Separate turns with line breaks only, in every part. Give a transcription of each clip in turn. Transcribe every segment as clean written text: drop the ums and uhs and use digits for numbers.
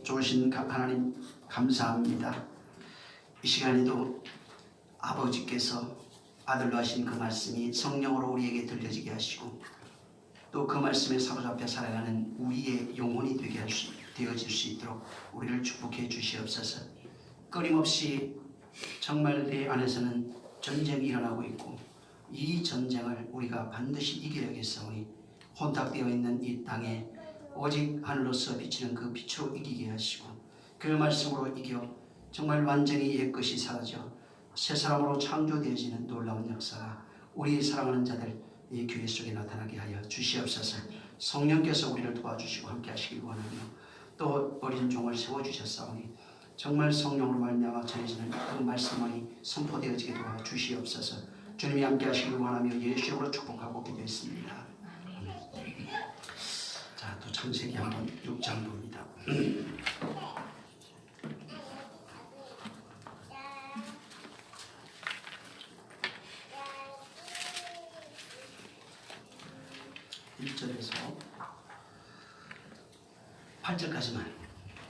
좋으신 하나님 감사합니다. 이 시간에도 아버지께서 아들로 하신 그 말씀이 성령으로 우리에게 들려지게 하시고 또 그 말씀에 사로잡혀 살아가는 우리의 영혼이 되어질 수 있도록 우리를 축복해 주시옵소서. 끊임없이 정말 내 안에서는 전쟁이 일어나고 있고 이 전쟁을 우리가 반드시 이겨야겠사오니 혼탁되어 있는 이 땅에 오직 하늘로서 비치는 그 빛으로 이기게 하시고 그 말씀으로 이겨 정말 완전히 옛것이 사라져 새 사람으로 창조되어지는 놀라운 역사가 우리 사랑하는 자들 이 교회 속에 나타나게 하여 주시옵소서. 성령께서 우리를 도와주시고 함께 하시길 원하며 또 어린 종을 세워주셨사오니 정말 성령으로 말미암아 전해지는 그 말씀만이 선포되어지게 도와주시옵소서. 주님이 함께 하시길 원하며 예수 이름으로 축복하고 기도했습니다. 자, 또 창세기 한번 6장 봅니다. 1절에서 8절까지만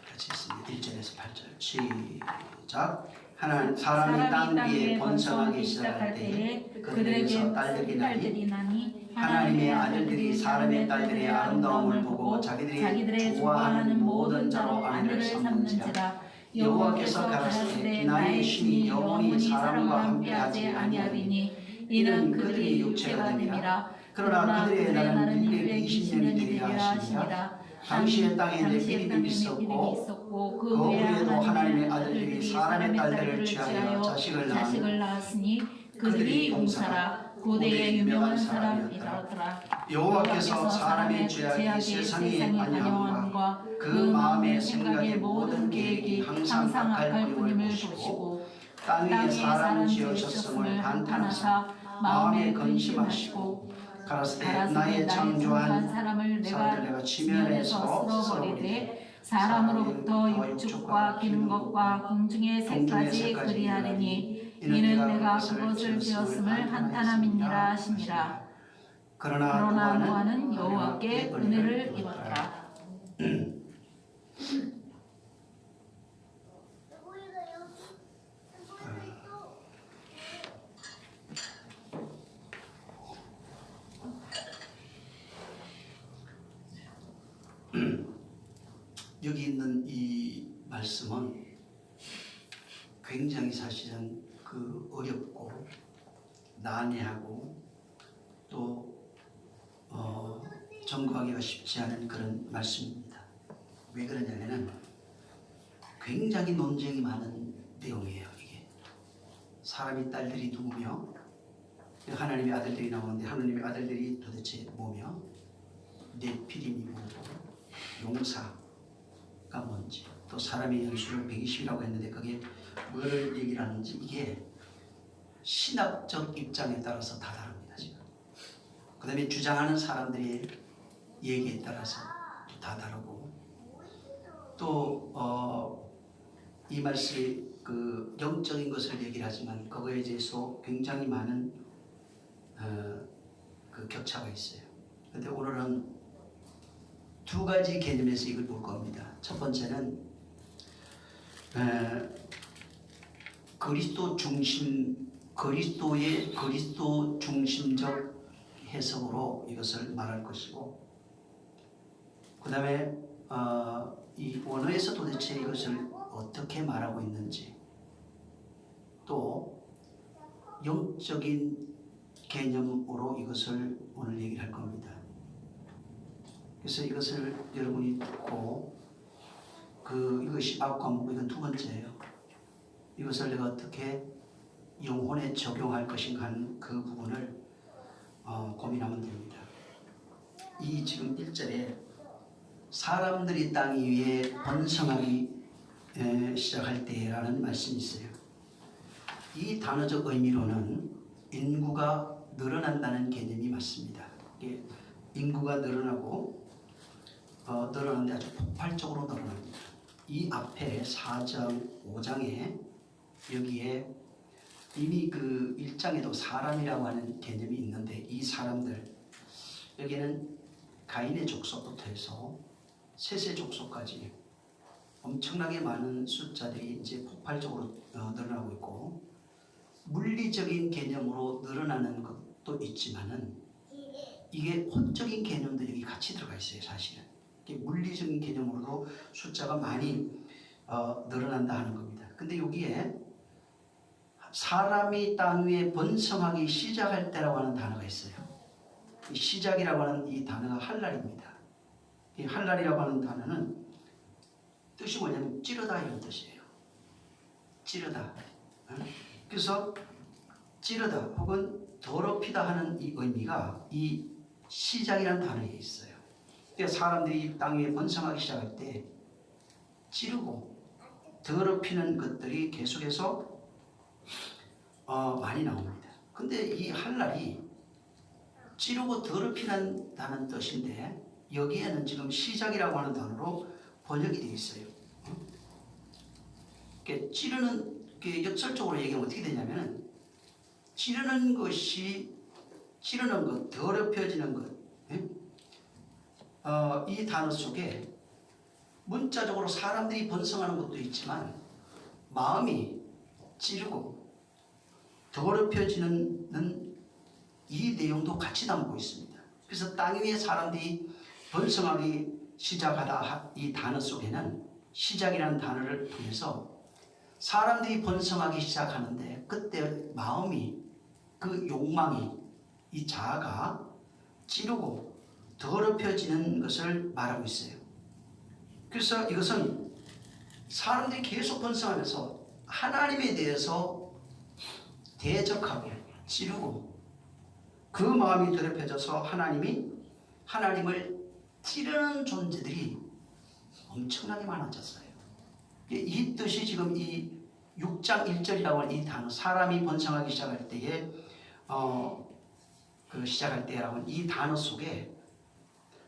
같이 있습니다. 1절에서 8절 시작. 하나님 사람이 땅 위에 번성하기 시작할 때에 그들에게서 딸들이 나니 하나님의 아들들이 사람의 딸들의 아름다움을 보고 자기들이 좋아하는 모든 자로 아내를 삼는지라. 여호와께서 가라사대 나의 신이 영원히 사람과 함께하지 아니하리니 이는 그들이 육체가 됨이라. 그러나 그들의 날은 620년이 되리라 하시니라. 당시의 땅에 네피림이 있었고 그 후에도 하나님의 아들들이 사람의 딸들을 취하여 자식을 낳았으니 그들이 용사라. 고대의 유명한 사람이더라. 여호와께서 사람의 죄악이 세상에 안녕함과 그 마음의 생각의 모든 계획이 항상 악할 뿐임을 보시고 땅에 사람 지으셨음을 한탄하사 마음에 근심하시고 가라사대 나의 창조한 사람을 내가 지면에서 썰어버리되 사람으로부터 육축과 기는 것과 공중의 새까지 그리하리니 이는 내가 그것을 지었음을 한탄함이니라 하시니라. 그러나 노아는 여호와께 은혜를 입었더라. 여기 있는 이 말씀은 굉장히 사실은 어렵고 난해하고 또 전거하기가 쉽지 않은 그런 말씀입니다. 왜 그러냐면은 굉장히 논쟁이 많은 내용이에요. 이게 사람의 딸들이 누구며 하나님의 아들들이 나오는데 하나님의 아들들이 도대체 뭐며 네피림이 뭐고 용사가 뭔지 또 사람의 연수를 120이라고 했는데 그게 뭐를 얘기를 하는지 이게 신학적 입장에 따라서 다 다릅니다. 지금 그 다음에 주장하는 사람들의 얘기에 따라서 다 다르고 또 이 말씀이 영적인 것을 얘기를 하지만 그거에 대해서 굉장히 많은 격차가 있어요. 그런데 오늘은 두 가지 개념에서 이걸 볼 겁니다. 첫 번째는 그리스도 중심적 해석으로 이것을 말할 것이고, 그 다음에 이 원어에서 도대체 이것을 어떻게 말하고 있는지, 또 영적인 개념으로 이것을 오늘 얘기를 할 겁니다. 그래서 이것을 여러분이 듣고 이것이 아홉 과목, 이건 두 번째예요. 이것을 내가 어떻게 영혼에 적용할 것인가 하는 그 부분을 고민하면 됩니다. 이 지금 1절에 사람들이 땅 위에 번성하기 시작할 때라는 말씀이 있어요. 이 단어적 의미로는 인구가 늘어난다는 개념이 맞습니다. 인구가 늘어나고 늘어나는데 아주 폭발적으로 늘어납니다. 이 앞에 4장, 5장에 여기에 이미 1장에도 사람이라고 하는 개념이 있는데 이 사람들 여기는 가인의 족속부터 해서 셋의 족속까지 엄청나게 많은 숫자들이 이제 폭발적으로 늘어나고 있고, 물리적인 개념으로 늘어나는 것도 있지만은 이게 혼적인 개념도 여기 같이 들어가 있어요. 사실은 이게 물리적인 개념으로도 숫자가 많이 늘어난다 하는 겁니다. 근데 여기에 사람이 땅 위에 번성하기 시작할 때라고 하는 단어가 있어요. 이 시작이라고 하는 이 단어가 할랄입니다. 이 할랄이라고 하는 단어는 뜻이 뭐냐면 찌르다 이런 뜻이에요. 찌르다. 그래서 찌르다 혹은 더럽히다 하는 이 의미가 이 시작이라는 단어에 있어요. 그러니까 사람들이 땅 위에 번성하기 시작할 때 찌르고 더럽히는 것들이 계속해서 많이 나옵니다. 근데 이 할랄이 찌르고 더럽히는다는 뜻인데 여기에는 지금 시작이라고 하는 단어로 번역이 되어 있어요. 그러니까 찌르는 역설적으로 얘기하면 어떻게 되냐면 찌르는 것이 찌르는 것, 더럽혀지는 것. 이 단어 속에 문자적으로 사람들이 번성하는 것도 있지만 마음이 찌르고 더럽혀지는 이 내용도 같이 담고 있습니다. 그래서 땅 위에 사람들이 번성하기 시작하다 이 단어 속에는 시작이라는 단어를 통해서 사람들이 번성하기 시작하는데 그때 마음이 그 욕망이 이 자아가 찌르고 더럽혀지는 것을 말하고 있어요. 그래서 이것은 사람들이 계속 번성하면서 하나님에 대해서 대적하고 찌르고 그 마음이 더럽혀져서 하나님을 찌르는 존재들이 엄청나게 많아졌어요. 이 뜻이 지금 이 6장 1절이라고 하는 이 단어 사람이 번성하기 시작할 때에 시작할 때라고 하는 이 단어 속에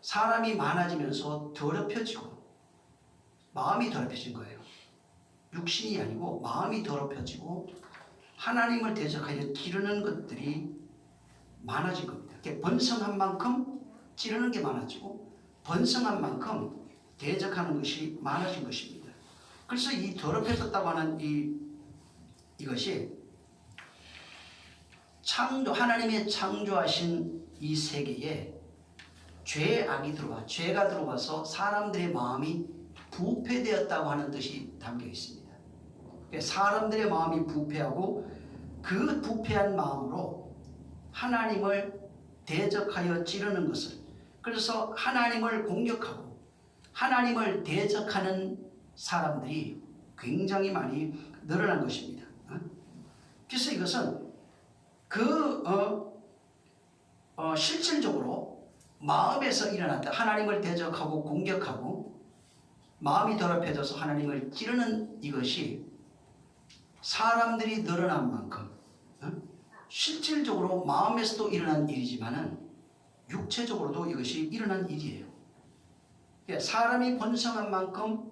사람이 많아지면서 더럽혀지고 마음이 더럽혀진 거예요. 육신이 아니고 마음이 더럽혀지고 하나님을 대적하여 찌르는 것들이 많아진 겁니다. 번성한 만큼 찌르는 게 많아지고 번성한 만큼 대적하는 것이 많아진 것입니다. 그래서 이 더럽혀졌다고 하는 이것이 하나님의 창조하신 이 세계에 죄가 들어와서 사람들의 마음이 부패되었다고 하는 뜻이 담겨 있습니다. 사람들의 마음이 부패하고 그 부패한 마음으로 하나님을 대적하여 찌르는 것을, 그래서 하나님을 공격하고 하나님을 대적하는 사람들이 굉장히 많이 늘어난 것입니다. 그래서 이것은 실질적으로 마음에서 일어났다. 하나님을 대적하고 공격하고 마음이 더럽혀져서 하나님을 찌르는 이것이 사람들이 늘어난 만큼 실질적으로 마음에서도 일어난 일이지만은 육체적으로도 이것이 일어난 일이에요. 사람이 번성한 만큼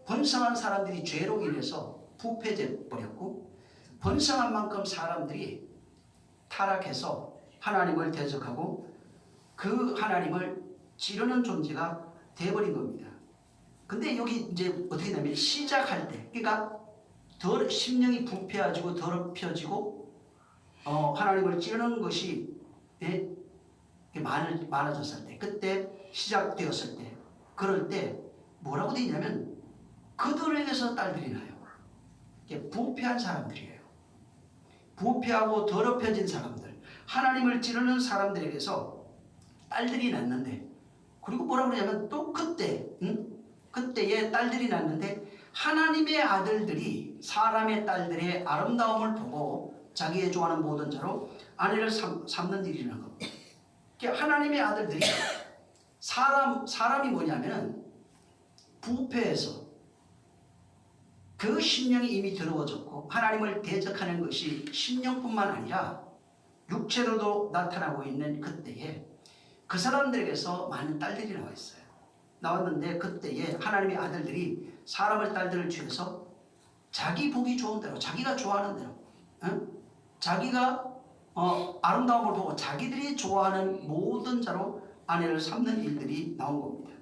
번성한 사람들이 죄로 인해서 부패돼 버렸고 번성한 만큼 사람들이 타락해서 하나님을 대적하고 그 하나님을 찌르는 존재가 되어버린 겁니다. 근데 여기 이제 어떻게 되냐면 시작할 때 그러니까 심령이 부패해지고 더럽혀지고 하나님을 찌르는 것이 많아졌을 때 그때 시작되었을 때 그럴 때 뭐라고 되어 있냐면 그들에게서 딸들이 나요. 부패한 사람들이에요. 부패하고 더럽혀진 사람들, 하나님을 찌르는 사람들에게서 딸들이 났는데, 그리고 뭐라고 그러냐면 또 그때에 딸들이 났는데 하나님의 아들들이 사람의 딸들의 아름다움을 보고 자기의 좋아하는 모든 자로 아내를 삼는 일이라는 겁니다. 하나님의 아들들이 사람이 뭐냐면 부패해서 그 심령이 이미 더러워졌고 하나님을 대적하는 것이 심령뿐만 아니라 육체로도 나타나고 있는 그때에 그 사람들에게서 많은 딸들이 나와 있어요. 나왔는데 그때에 하나님의 아들들이 사람의 딸들을 취해서 자기 보기 좋은 대로 자기가 좋아하는 대로 자기가 아름다움을 보고 자기들이 좋아하는 모든 자로 아내를 삼는 일들이 나온 겁니다.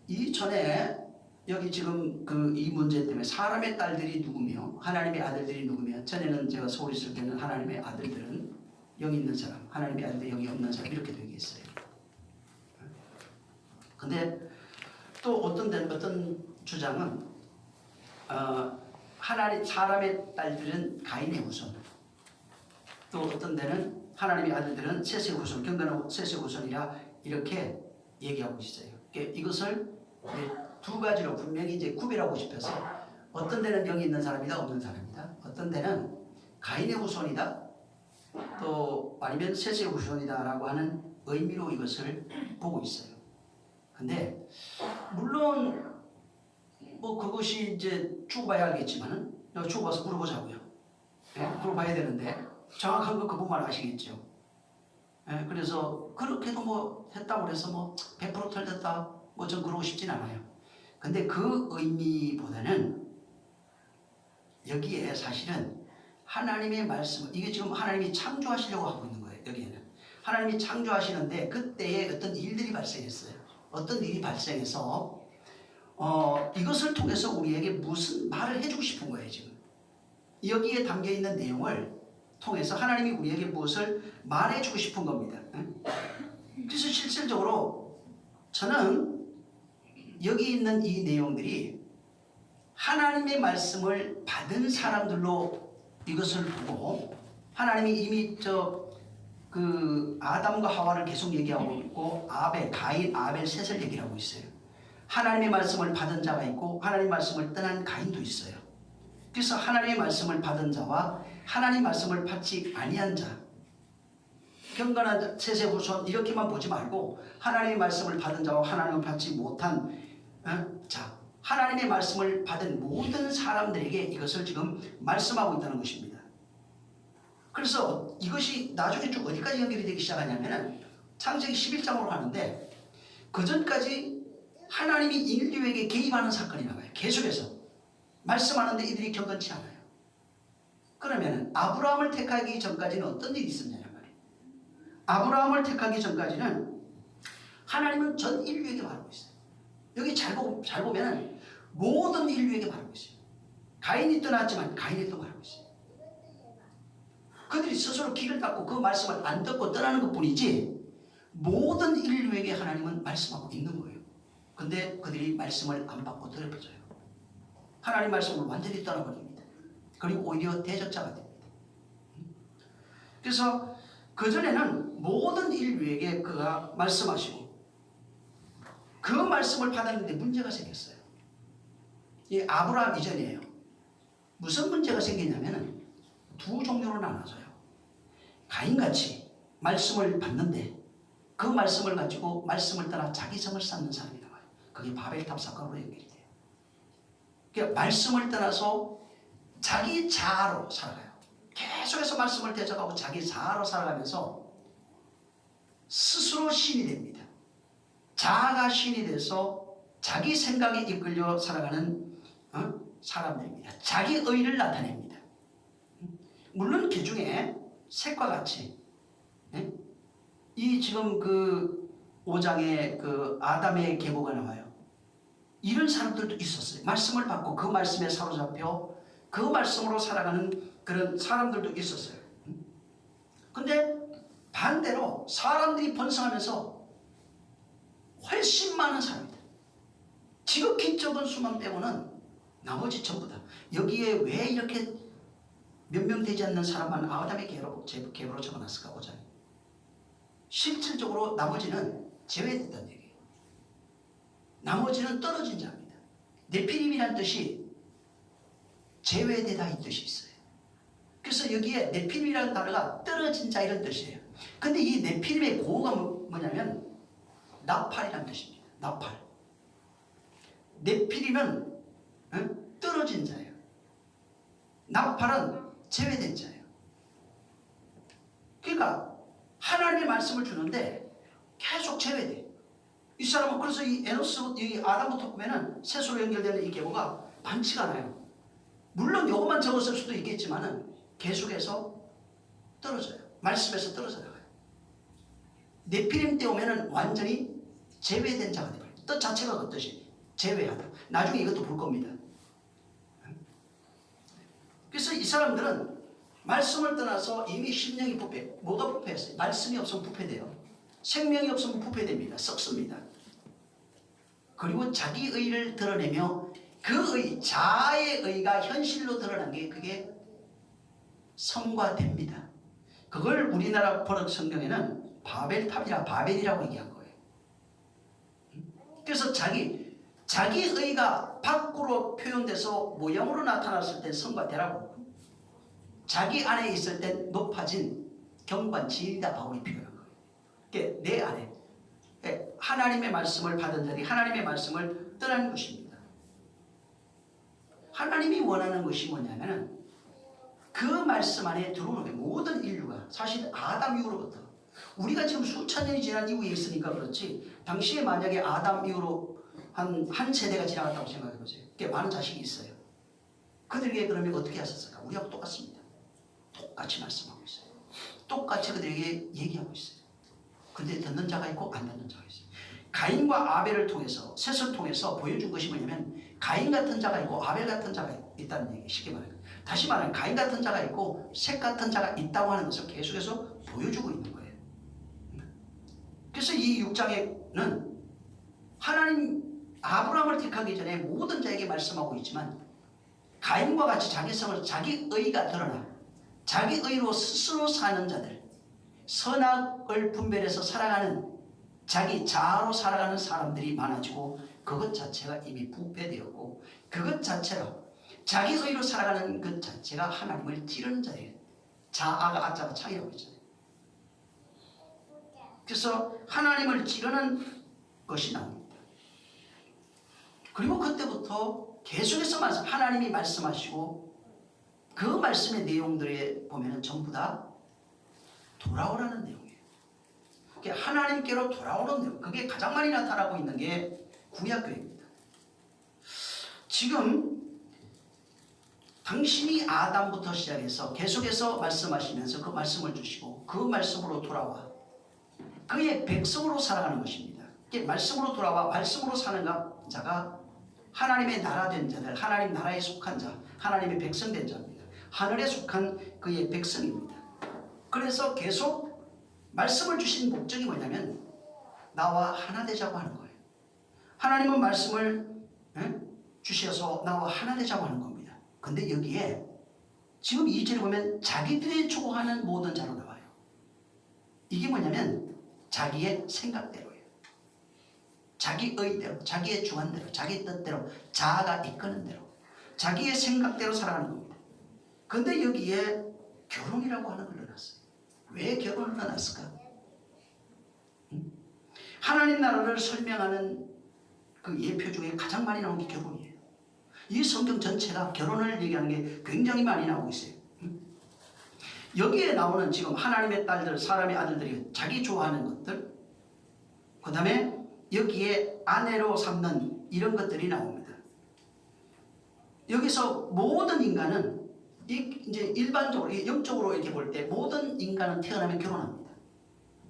이전에 여기 지금 그 이 문제 때문에 사람의 딸들이 누구며 하나님의 아들들이 누구며, 전에는 제가 서울에 있을 때는 하나님의 아들들은 영이 있는 사람, 하나님의 아들들이 영이 없는 사람 이렇게 되어 있어요. 근데 또 어떤 주장은 하나님 사람의 딸들은 가인의 후손, 또 어떤 데는 하나님의 아들들은 셋의 후손, 경건하고 셋의 후손이라 이렇게 얘기하고 있어요. 이것을 두 가지로 분명히 이제 구별하고 싶어서 어떤 데는 영이 있는 사람이다, 없는 사람이다. 어떤 데는 가인의 후손이다, 또 아니면 셋의 후손이다라고 하는 의미로 이것을 보고 있어요. 근데 물론 뭐 그것이 이제 쭉 봐야 알겠지만은 쭉 봐서 물어보자고요. 물어봐야 되는데 정확한 거 그분만 아시겠죠. 그래서 그렇게도 뭐 했다고 해서 뭐 100% 틀렸다 뭐 전 그러고 싶진 않아요. 근데 그 의미보다는 여기에 사실은 하나님의 말씀, 이게 지금 하나님이 창조하시려고 하고 있는 거예요. 여기에는 하나님이 창조하시는데 그때에 어떤 일들이 발생했어요. 어떤 일이 발생해서 이것을 통해서 우리에게 무슨 말을 해주고 싶은 거예요. 지금 여기에 담겨있는 내용을 통해서 하나님이 우리에게 무엇을 말해주고 싶은 겁니다. 그래서 실질적으로 저는 여기 있는 이 내용들이 하나님의 말씀을 받은 사람들로 이것을 보고, 하나님이 이미 그 아담과 하와를 계속 얘기하고 있고 가인, 아벨, 셋을 얘기하고 있어요. 하나님의 말씀을 받은 자가 있고 하나님의 말씀을 떠난 가인도 있어요. 그래서 하나님의 말씀을 받은 자와 하나님의 말씀을 받지 아니한 자, 경건한 셋의 후손 이렇게만 보지 말고 하나님의 말씀을 받은 자와 하나님을 받지 못한 자, 하나님의 말씀을 받은 모든 사람들에게 이것을 지금 말씀하고 있다는 것입니다. 그래서 이것이 나중에 좀 어디까지 연결이 되기 시작하냐면은 창세기 11장으로 가는데, 그 전까지 하나님이 인류에게 개입하는 사건이 나와요. 계속해서 말씀하는데 이들이 경건치 않아요. 그러면 아브라함을 택하기 전까지는 어떤 일이 있었냐는 말이에요. 아브라함을 택하기 전까지는 하나님은 전 인류에게 말하고 있어요. 여기 잘 보면 모든 인류에게 말하고 있어요. 가인이 떠났지만 가인이 또 말하고 있어요. 그들이 스스로 길을 닫고 그 말씀을 안 듣고 떠나는 것 뿐이지 모든 인류에게 하나님은 말씀하고 있는 거예요. 근데 그들이 말씀을 안 받고 들어버려요. 하나님 말씀을 완전히 떠나버립니다. 그리고 오히려 대적자가 됩니다. 그래서 그전에는 모든 인류에게 그가 말씀하시고 그 말씀을 받았는데 문제가 생겼어요. 이 아브라함 이전이에요. 무슨 문제가 생기냐면 두 종류로 나눠져요. 가인같이 말씀을 받는데 그 말씀을 가지고 말씀을 따라 자기 성을 쌓는 사람이 나와요. 그게 바벨탑 사건으로 연결이 돼요. 그러니까 말씀을 떠나서 자기 자아로 살아가요. 계속해서 말씀을 대적하고 자기 자아로 살아가면서 스스로 신이 됩니다. 자아가 신이 돼서 자기 생각에 이끌려 살아가는 사람들입니다. 자기 의를 나타냅니다. 물론 그 중에 색과 같이 이 지금 그 5장에 그 아담의 계보가 나와요. 이런 사람들도 있었어요. 말씀을 받고 그 말씀에 사로잡혀 그 말씀으로 살아가는 그런 사람들도 있었어요. 근데 반대로 사람들이 번성하면서 훨씬 많은 사람들, 지극히 적은 수만 빼고는 나머지 전부 다, 여기에 왜 이렇게 몇 명 되지 않는 사람만 아담의 계보로 적어놨을까 보자. 실질적으로 나머지는 제외됐다는 얘기예요. 나머지는 떨어진 자입니다. 네피림이라는 뜻이 제외되다 이 뜻이 있어요. 그래서 여기에 네피림이라는 단어가 떨어진 자 이런 뜻이에요. 근데 이 네피림의 고어가 뭐냐면 나팔이라는 뜻입니다. 나팔. 네피림은 떨어진 자예요. 나팔은 제외된 자예요. 그러니까 하나님의 말씀을 주는데 계속 제외돼. 이 사람은 그래서 이 에노스, 이 아담부터 보면은 셋으로 연결되는 이 계보가 많지가 않아요. 물론 요것만 적었을 수도 있겠지만은 계속해서 떨어져요. 말씀에서 떨어져 나가요. 네피림 때 오면은 완전히 제외된 자가 되어요. 뜻 자체가 어떠시? 제외하다. 나중에 이것도 볼 겁니다. 그래서 이 사람들은 말씀을 떠나서 이미 심령이 부패, 뭐가 부패했어요? 말씀이 없으면 부패돼요. 생명이 없으면 부패됩니다. 썩습니다. 그리고 자기 의를 드러내며 그 의, 자아의 의가 현실로 드러난 게 그게 성과됩니다. 그걸 우리나라 번역 성경에는 바벨이라고 얘기한 거예요. 그래서 자기 의가 밖으로 표현돼서 모양으로 나타났을 때 성과되라고, 자기 안에 있을 때 높아진 경관지이다 바울이 표현한 거예요. 그게 내 안에 하나님의 말씀을 받은 자들이 하나님의 말씀을 떠난 것입니다. 하나님이 원하는 것이 뭐냐면 그 말씀 안에 들어오는 게 모든 인류가 사실 아담 이후로부터, 우리가 지금 수천 년이 지난 이후에 있으니까 그렇지, 당시에 만약에 아담 이후로 한 세대가 지나갔다고 생각해 보세요. 꽤 많은 자식이 있어요. 그들에게 그러면 어떻게 하셨을까? 우리하고 똑같습니다. 똑같이 말씀하고 있어요. 똑같이 그들에게 얘기하고 있어요. 근데 듣는 자가 있고 안 듣는 자가 있어요. 가인과 아벨을 통해서, 셋을 통해서 보여준 것이 뭐냐면 가인 같은 자가 있고 아벨 같은 자가 있다는 얘기, 쉽게 말해요. 다시 말하면 가인 같은 자가 있고 셋 같은 자가 있다고 하는 것을 계속해서 보여주고 있는 거예요. 그래서 이 6장에는 하나님 아브라함을 택하기 전에 모든 자에게 말씀하고 있지만 가인과 같이 자기 의가 드러나 자기 의로 스스로 사는 자들, 선악을 분별해서 살아가는 자기 자아로 살아가는 사람들이 많아지고 그것 자체가 이미 부패되었고 그것 자체로 자기 의로 살아가는 것 자체가 하나님을 찌르는 자예요. 자아가 아자가 창이라고 했잖아요. 그래서 하나님을 찌르는 것이 나옵니다. 그리고 그때부터 계속해서 하나님이 말씀하시고 그 말씀의 내용들에 보면 전부 다 돌아오라는 내용이에요. 하나님께로 돌아오는 내용, 그게 가장 많이 나타나고 있는 게 구약교회입니다. 지금 당신이 아담부터 시작해서 계속해서 말씀하시면서 그 말씀을 주시고 그 말씀으로 돌아와 그의 백성으로 살아가는 것입니다. 말씀으로 돌아와 말씀으로 사는 자가 하나님의 나라 된 자들, 하나님 나라에 속한 자, 하나님의 백성 된 자입니다. 하늘에 속한 그의 백성입니다. 그래서 계속 말씀을 주신 목적이 뭐냐면 나와 하나 되자고 하는 거예요. 하나님은 말씀을 주셔서 나와 하나 되자고 하는 겁니다. 근데 여기에 지금 2절에 보면 자기들이 좋아하는 모든 자로 나와요. 이게 뭐냐면 자기의 생각대로예요. 자기 의대로, 자기의 주관대로, 자기 뜻대로, 자아가 이끄는 대로, 자기의 생각대로 살아가는 겁니다. 근데 여기에 결혼이라고 하는 걸 넣어놨어요. 왜 결혼을 넣어놨을까? 하나님 나라를 설명하는 그 예표 중에 가장 많이 나오는 게 결혼이에요. 이 성경 전체가 결혼을 얘기하는 게 굉장히 많이 나오고 있어요. 여기에 나오는 지금 하나님의 딸들, 사람의 아들들이 자기 좋아하는 것들, 그 다음에 여기에 아내로 삼는 이런 것들이 나옵니다. 여기서 모든 인간은 이제 일반적으로 영적으로 이렇게 볼 때 모든 인간은 태어나면 결혼합니다.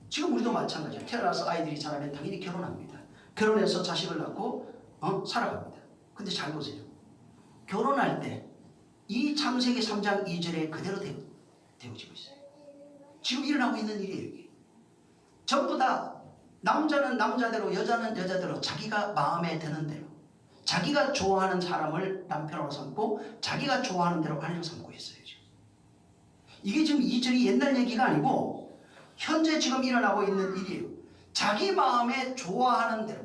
지금 우리도 마찬가지예요. 태어나서 아이들이 자라면 당연히 결혼합니다. 결혼해서 자식을 낳고 살아갑니다. 근데 잘 보세요. 결혼할 때 이 창세기 3장 2절에 그대로 되어지고 있어요. 지금 일어나고 있는 일이에요. 여기. 전부 다 남자는 남자대로 여자는 여자대로 자기가 마음에 드는 대로 자기가 좋아하는 사람을 남편으로 삼고 자기가 좋아하는 대로 아내로 삼고 있어요. 지금. 이게 지금 2절이 옛날 얘기가 아니고 현재 지금 일어나고 있는 일이에요. 자기 마음에 좋아하는 대로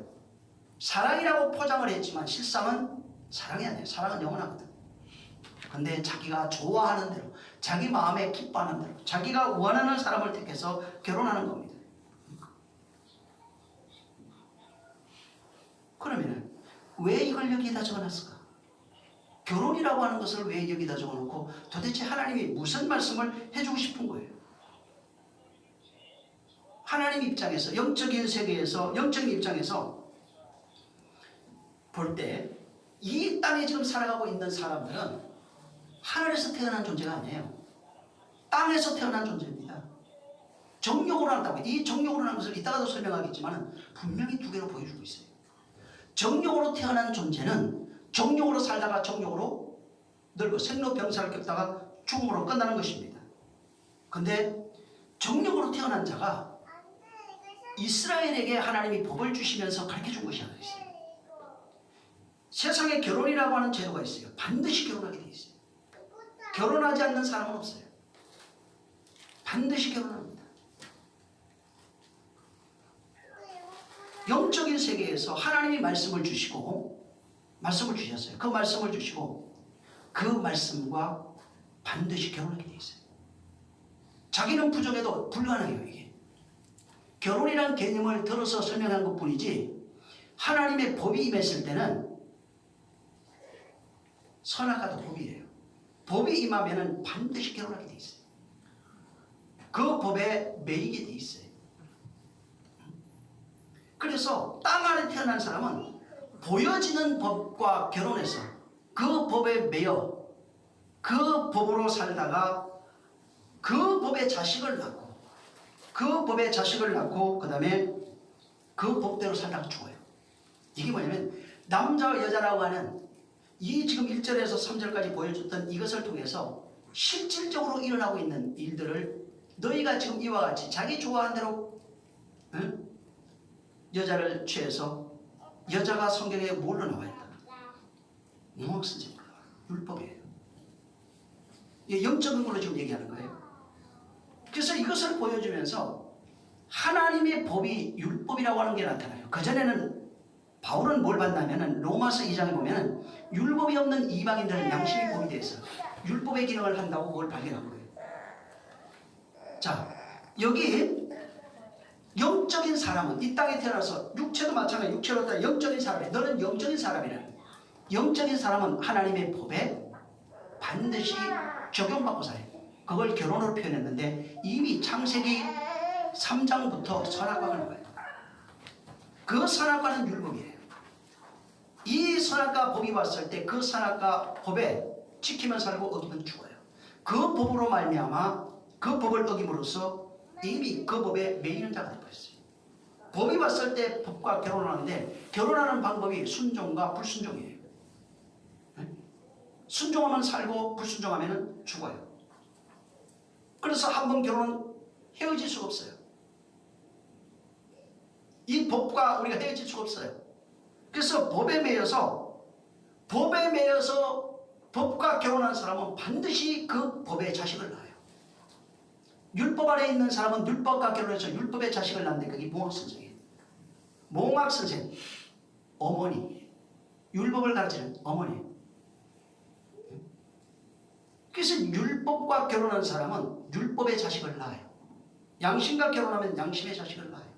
사랑이라고 포장을 했지만 실상은 사랑이 아니에요. 사랑은 영원하거든. 근데 자기가 좋아하는 대로 자기 마음에 기뻐하는 대로 자기가 원하는 사람을 택해서 결혼하는 겁니다. 그러면 왜 이걸 여기다 적어놨을까? 결혼이라고 하는 것을 왜 여기다 적어놓고 도대체 하나님이 무슨 말씀을 해주고 싶은 거예요? 하나님 입장에서 영적인 세계에서 영적인 입장에서 볼 때 이 땅에 지금 살아가고 있는 사람들은 하늘에서 태어난 존재가 아니에요. 땅에서 태어난 존재입니다. 정욕으로 한다고. 이 정욕으로 하는 것을 이따가도 설명하겠지만 분명히 두 개로 보여주고 있어요. 정욕으로 태어난 존재는 정욕으로 살다가 정욕으로 늙고 생로병사를 겪다가 죽음으로 끝나는 것입니다. 근데 정욕으로 태어난 자가 이스라엘에게 하나님이 법을 주시면서 가르쳐준 것이 하나 있어요. 세상에 결혼이라고 하는 제도가 있어요. 반드시 결혼하게 돼 있어요. 결혼하지 않는 사람은 없어요. 반드시 결혼합니다. 영적인 세계에서 하나님이 말씀을 주시고 말씀을 주셨어요. 그 말씀을 주시고 그 말씀과 반드시 결혼하게 돼 있어요. 자기는 부정해도 불가능해요. 이게 결혼이라는 개념을 들어서 설명한 것뿐이지 하나님의 법이 임했을 때는 선악과도 법이에요. 법이 임하면 반드시 결혼하게 돼 있어요. 그 법에 매이게 돼 있어요. 그래서 땅 안에 태어난 사람은 보여지는 법과 결혼해서 그 법에 매여 그 법으로 살다가 그 법의 자식을 낳고 그 법의 자식을 낳고 그 다음에 그 법대로 살다가 죽어요. 이게 뭐냐면 남자와 여자라고 하는 이 지금 1절에서 3절까지 보여줬던 이것을 통해서 실질적으로 일어나고 있는 일들을 너희가 지금 이와 같이 자기 좋아하는 대로 여자를 취해서 여자가 성경에 뭘로 나와 있다? 농학선생님 율법이에요. 영적인 걸로 지금 얘기하는 거예요. 그래서 이것을 보여주면서 하나님의 법이 율법이라고 하는 게 나타나요. 그전에는 바울은 뭘 봤냐면 로마서 2장에 보면 율법이 없는 이방인들은 양심이 법이 돼서 율법의 기능을 한다고 그걸 발견한 거예요. 자, 여기 영적인 사람은 이 땅에 태어나서 육체도 마찬가지 육체로 따라 영적인 사람이에요. 너는 영적인 사람이라. 영적인 사람은 하나님의 법에 반드시 적용받고 살아요. 그걸 결혼으로 표현했는데 이미 창세기 3장부터 선악과가 나와요. 그 선악과는 율법이에요. 이 선악과 법이 왔을 때 그 선악과 법에 지키면 살고 어기면 죽어요. 그 법으로 말미암아 그 법을 어김으로써 이미 그 법에 매이는 자가 되어버렸어요. 법이 왔을 때 법과 결혼하는데 결혼하는 방법이 순종과 불순종이에요. 순종하면 살고 불순종하면 죽어요. 그래서 한 번 결혼은 헤어질 수가 없어요. 이 법과 우리가 헤어질 수가 없어요. 그래서 법에 매여서 법과 결혼한 사람은 반드시 그 법의 자식을 낳아요. 율법 아래 있는 사람은 율법과 결혼해서 율법의 자식을 낳는데 그게 몽학선생이에요. 몽학선생, 어머니, 율법을 가르치는 어머니. 그래서 율법과 결혼한 사람은 율법의 자식을 낳아요. 양심과 결혼하면 양심의 자식을 낳아요.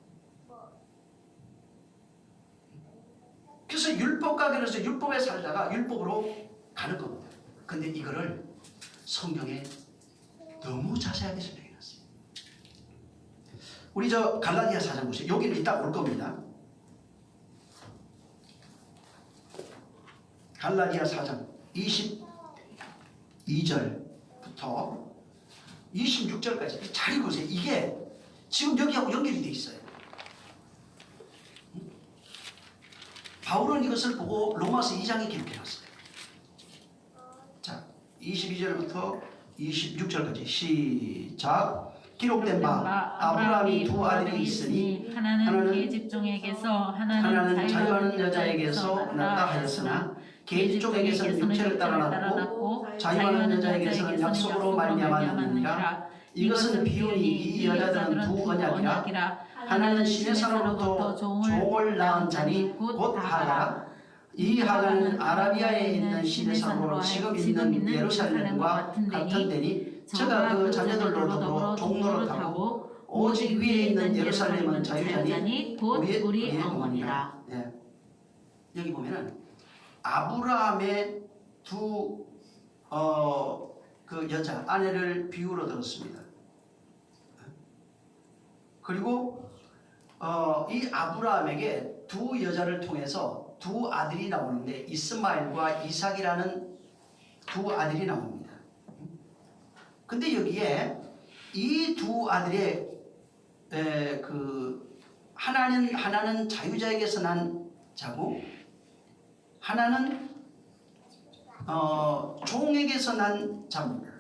그래서 율법과 결혼해서 율법에 살다가 율법으로 가는 겁니다. 근데 이거를 성경에 너무 자세하게 설명해놨어요. 우리 저 갈라디아 4장 보세요. 여기는 이따 올 겁니다. 갈라디아 4장 22절부터 26절까지 잘 읽으세요. 이게 지금 여기하고 연결이 돼 있어요. 바울은 이것을 보고 로마서 2장에 기록해놨어요. 자, 22절부터 26절까지 시작. 기록된 바 아브라함이 두 아들이 있으니 하나는
계집종에게서
하나는 자유하는 여자에게서 낳다 하였으나 계집종에게서는 육체를 따라 낳고 자유하는 여자에게서는 약속으로 말미암아 낳느니라. 이것은 비유니 이 여자들은 두 언약이라. 하나는 신의 사람으로부터 종을 낳은 자니 곧 하가라. 이 하가는 아라비아에 있는 신의 사람으로 지금 있는 예루살렘과 같은 데니 저가 그 자녀들로 더불어 종노릇하고 오직 위에 있는 예루살렘은 자유자니 곧 우리의 어머니라. 네. 여기 보면은 아브라함의 두 그 여자 아내를 비유로 들었습니다. 그리고 이 아브라함에게 두 여자를 통해서 두 아들이 나오는데 이스마엘과 이삭이라는 두 아들이 나옵니다. 근데 여기에 이 두 아들의 하나는 자유자에게서 난 자고 하나는 종에게서 난 자입니다.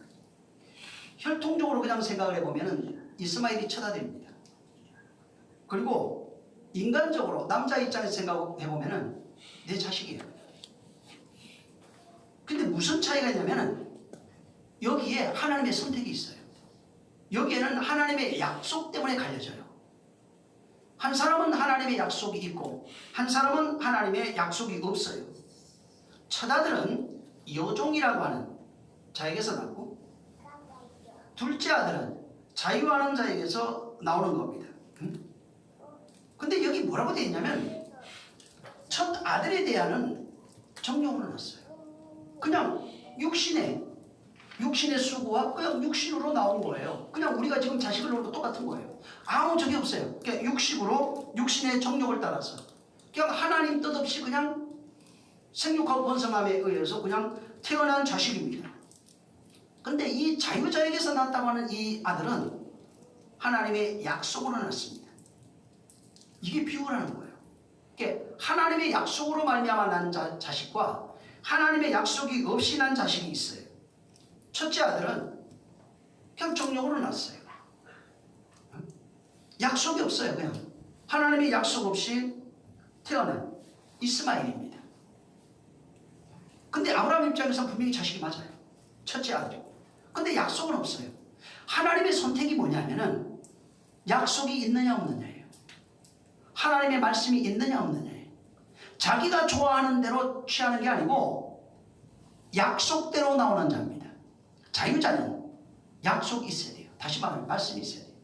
혈통적으로 그냥 생각을 해보면 이스마엘이 첫 아들입니다. 그리고 인간적으로 남자 입장에서 생각해보면 내 자식이에요. 근데 무슨 차이가 있냐면 여기에 하나님의 선택이 있어요. 여기에는 하나님의 약속 때문에 갈려져요. 한 사람은 하나님의 약속이 있고 한 사람은 하나님의 약속이 없어요. 첫 아들은 여종이라고 하는 자에게서 났고 둘째 아들은 자유하는 자에게서 나오는 겁니다. 근데 여기 뭐라고 되어 있냐면 첫 아들에 대한은 정령으로 났어요. 그냥 육신의 수구와 그냥 육신으로 나온 거예요. 그냥 우리가 지금 자식을 놓고 똑같은 거예요. 아무 적이 없어요. 그냥 육식으로 육신의 정욕을 따라서 그냥 하나님 뜻 없이 그냥 생육하고 번성함에 의해서 그냥 태어난 자식입니다. 근데 이 자유자에게서 났다고 하는 이 아들은 하나님의 약속으로 났습니다. 이게 비유라는 거예요. 그러니까 하나님의 약속으로 말미암아 난 자식과 하나님의 약속이 없이 난 자식이 있어요. 첫째 아들은 그냥 정령으로 났어요. 약속이 없어요. 그냥 하나님의 약속 없이 태어난 이스마엘입니다. 근데 아브라함 입장에서 분명히 자식이 맞아요. 첫째 아들이고. 근데 약속은 없어요. 하나님의 선택이 뭐냐면은 약속이 있느냐 없느냐예요. 하나님의 말씀이 있느냐 없느냐예요. 자기가 좋아하는 대로 취하는 게 아니고 약속대로 나오는 자입니다. 자유자는 약속이 있어야 돼요. 다시 말하면 말씀이 있어야 돼요.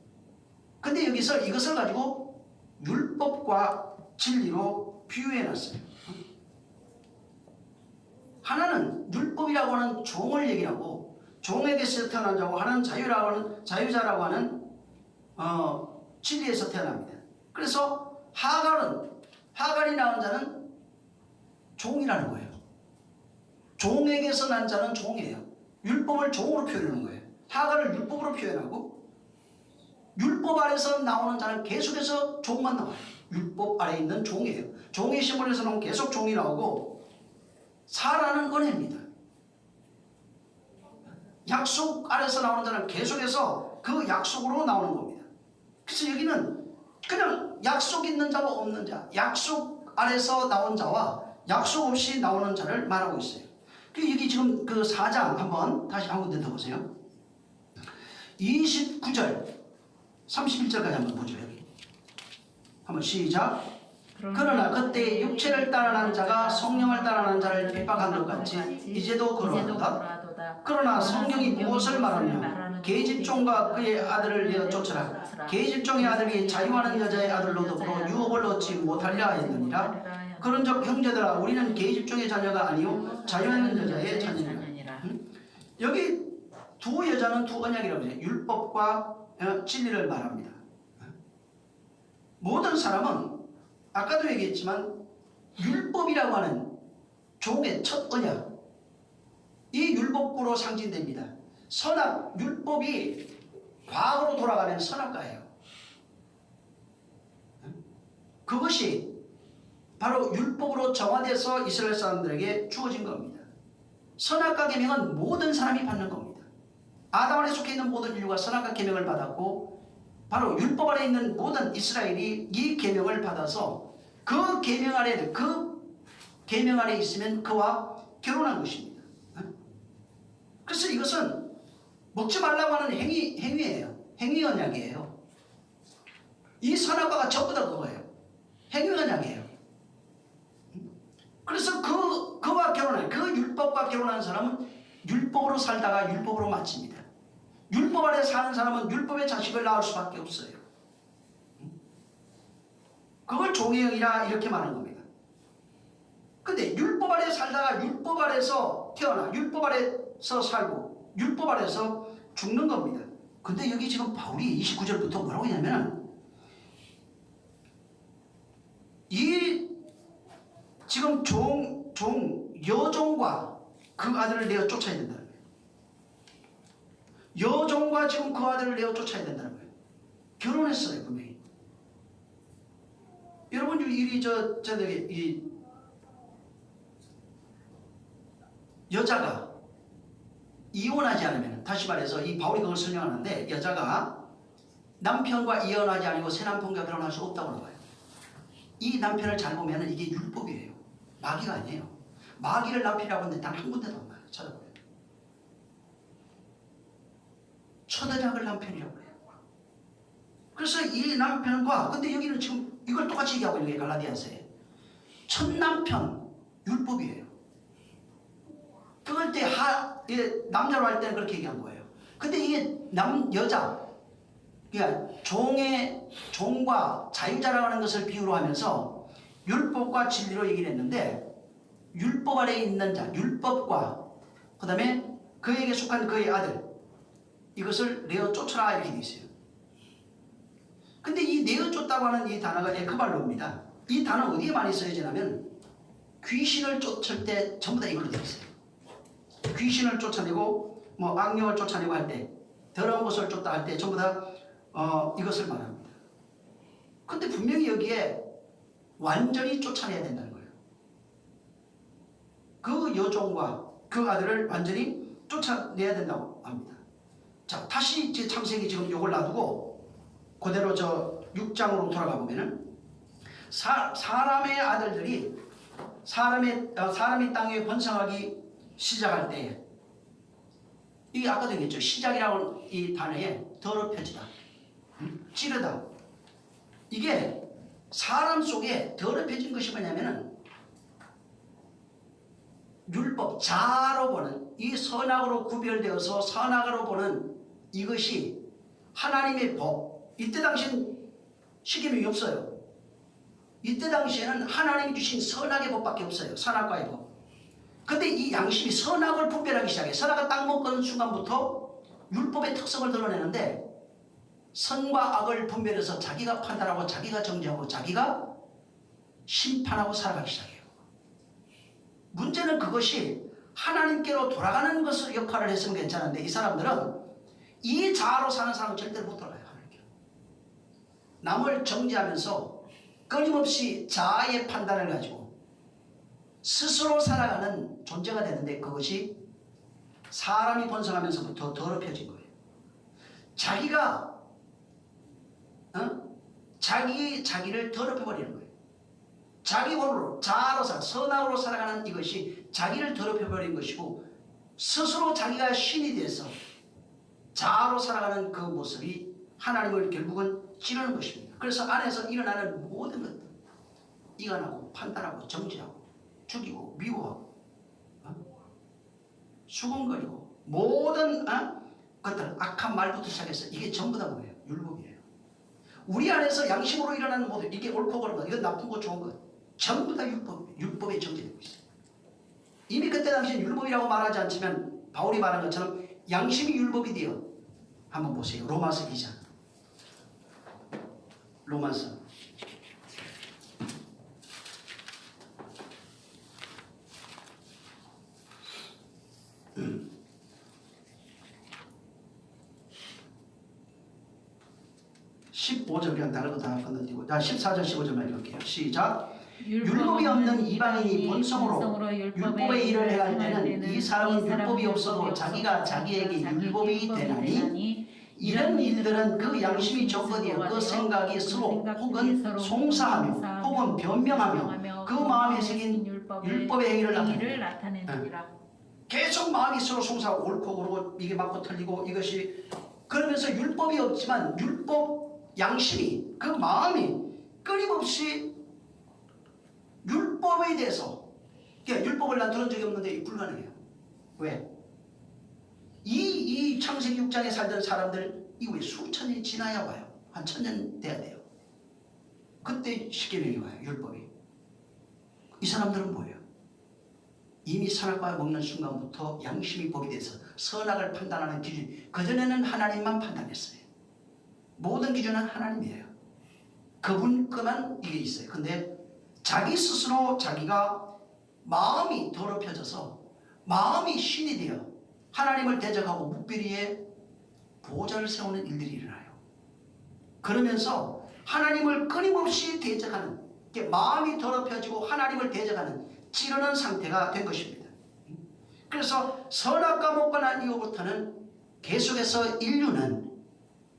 근데 여기서 이것을 가지고 율법과 진리로 비유해놨어요. 하나는 율법이라고 하는 종을 얘기하고 종에게서 태어난 자고 하나는 자유자라고 하는 진리에서 태어납니다. 그래서 하갈이 낳은 자는 종이라는 거예요. 종에게서 난 자는 종이에요. 율법을 종으로 표현하는 거예요. 하갈을 율법으로 표현하고 율법 아래서 나오는 자는 계속해서 종만 나와요. 율법 아래 있는 종이에요. 종의 시몬에서는 계속 종이 나오고 사라는 은혜입니다. 약속 아래서 나오는 자는 계속해서 그 약속으로 나오는 겁니다. 그래서 여기는 그냥 약속 있는 자와 없는 자, 약속 아래서 나온 자와 약속 없이 나오는 자를 말하고 있어요. 여기 지금 그 4장 한번 다시 한 군데 더 보세요. 29절 31절까지 한번 보죠. 여기 한번 시작. 그러나 그때 육체를 따라난 자가 성령을 따라난 자를 핍박한 것 같이 이제도 그러하도다. 그러나 성경이 무엇을 말하냐? 계집종과 그의 아들을 내어 쫓으라. 계집종의 아들이 자유하는 여자의 아들로 더불어 유업을 얻지 못하리라 했느니라. 그런즉 형제들아 우리는 계집종의 자녀가 아니요 자유하는 여자의 자녀니라. 여기 두 여자는 두 언약이라고 해요. 율법과 진리를 말합니다. 모든 사람은 아까도 얘기했지만 율법이라고 하는 종의 첫 언약, 이 율법으로 상징됩니다. 율법이 과거로 돌아가면 선악과예요. 그것이 바로 율법으로 정화돼서 이스라엘 사람들에게 주어진 겁니다. 선악과 계명은 모든 사람이 받는 겁니다. 아담 아래 속해 있는 모든 인류가 선악과 계명을 받았고 바로 율법 아래 있는 모든 이스라엘이 이 계명을 받아서 그 계명 아래 있으면 그와 결혼한 것입니다. 그래서 이것은 먹지 말라고 하는 행위예요. 행위 언약이에요. 이 선악과가 전부 다 그거예요. 행위 언약이에요. 그래서 그와 결혼한 그 율법과 결혼한 사람은 율법으로 살다가 율법으로 마칩니다. 율법 아래 사는 사람은 율법의 자식을 낳을 수밖에 없어요. 그걸 종의 영이라 이렇게 말하는 겁니다. 근데 율법 아래 살다가 율법 아래서 태어나 율법 아래서 살고 율법 아래서 죽는 겁니다. 근데 여기 지금 바울이 29절부터 뭐라고 했냐면 이 지금 여종과 그 아들을 내어 쫓아야 된다는 거예요. 여종과 지금 그 아들을 내어 쫓아야 된다는 거예요. 결혼했어요, 분명히. 여러분, 여자가 이혼하지 않으면, 다시 말해서 이 바울이 그걸 설명하는데, 여자가 남편과 이혼하지 않고 새 남편과 결혼할 수 없다고 나와요. 이 남편을 잘 보면 이게 율법이에요. 마귀가 아니에요. 마귀를 남편이라고 하는데 단 한 군데도 안 나요. 찾아보면. 초대장을 남편이라고 해요. 그래서 이 남편과, 근데 여기는 지금 이걸 똑같이 얘기하고 있는 게 갈라디아서에 첫 남편 율법이에요. 그럴 때 남자로 할 때는 그렇게 얘기한 거예요. 근데 이게 여자, 그러니까 종과 자유자라고 하는 것을 비유로 하면서 율법과 진리로 얘기를 했는데, 율법 아래에 있는 자, 율법과 그 다음에 그에게 속한 그의 아들, 이것을 내어 쫓아라 이렇게 되어 있어요. 근데 이 내어 쫓다고 하는 이 단어가 에크발로입니다. 이 단어 어디에 많이 쓰여지냐면 귀신을 쫓을 때 전부 다 이걸로 되어 있어요. 귀신을 쫓아내고 뭐 악령을 쫓아내고 할 때, 더러운 것을 쫓다 할 때 전부 다 이것을 말합니다. 근데 분명히 여기에 완전히 쫓아내야 된다는 거예요. 그 여종과 그 아들을 완전히 쫓아내야 된다고 합니다. 자, 다시 이제 창세기 지금 요걸 놔두고 그대로 저 6장으로 돌아가 보면은 사람의 아들들이 사람이 땅에 번성하기 시작할 때, 이게 아까도 얘기했죠. 시작이라고 이 단어에 더럽혀지다, 찌르다. 이게 사람 속에 더럽혀진 것이 뭐냐면은 율법, 자로 보는, 이 선악으로 구별되어서 선악으로 보는 이것이 하나님의 법. 이때 당시엔 시계명이 없어요. 이때 당시에는 하나님이 주신 선악의 법밖에 없어요. 선악과의 법. 근데 이 양심이 선악을 분별하기 시작해. 선악을 딱 먹는 순간부터 율법의 특성을 드러내는데, 선과 악을 분별해서 자기가 판단하고 자기가 정죄하고 자기가 심판하고 살아가기 시작해요. 문제는 그것이 하나님께로 돌아가는 것을 역할을 했으면 괜찮은데, 이 사람들은 이 자아로 사는 사람은 절대로 못 돌아가요. 하나님께로. 남을 정죄하면서 끊임없이 자아의 판단을 가지고 스스로 살아가는 존재가 되는데, 그것이 사람이 번성하면서부터 더럽혀진 거예요. 자기가 자기를 더럽혀버리는 거예요. 자기 홀로 자아로 선악으로 살아가는 이것이 자기를 더럽혀버린 것이고, 스스로 자기가 신이 돼서 자아로 살아가는 그 모습이 하나님을 결국은 찌르는 것입니다. 그래서 안에서 일어나는 모든 것들, 이간하고 판단하고 정죄하고 죽이고 미워하고 수군거리고 모든 것들, 악한 말부터 시작해서 이게 전부 다 뭐예요? 율법이에요. 우리 안에서 양심으로 일어나는 모든, 이게 옳고 그른 것, 이건 나쁜 것 좋은 것, 전부 다 율법에 정죄되고 있어요. 이미 그때 당시에 율법이라고 말하지 않지만 바울이 말한 것처럼 양심이 율법이 되어, 한번 보세요. 로마서 2장. 로마서 15절, 그냥 다른 거 다 건너뛰고, 14절 15절만 읽을게요. 시작. 율법이 없는 이방인이 본성으로 율법의 일을 행할 때는 이 사람은 율법이 없어도 자기가 자기에게 율법이 되나니, 이런 일들은 그 양심이 적거되어 그 생각이 서로 혹은 송사하며 혹은 변명하며 그 마음에 새긴 율법의 행위를 나타내느니라. 계속 마음이 서로 송사하고 옳고 그르고 이게 맞고 틀리고 이것이, 그러면서 율법이 없지만 율법 양심이, 그 마음이 끊임없이 율법에 대해서, 그러니까 율법을 난 들은 적이 없는데 불가능해요. 왜? 이 창세기 6장에 살던 사람들 이후에 수천 년이 지나야 와요. 한 1000년 돼야 돼요. 그때 십계명이 와요. 율법이. 이 사람들은 뭐예요? 이미 선악과 먹는 순간부터 양심이 법이 돼서 선악을 판단하는 기준, 그전에는 하나님만 판단했어요. 모든 기준은 하나님이에요. 그분께만 이게 있어요. 근데 자기 스스로 자기가 마음이 더럽혀져서 마음이 신이 되어 하나님을 대적하고 묵비리에 보좌를 세우는 일들이 일어나요. 그러면서 하나님을 끊임없이 대적하는, 마음이 더럽혀지고 하나님을 대적하는 찌르는 상태가 된 것입니다. 그래서 선악과 먹고 난 이후부터는 계속해서 인류는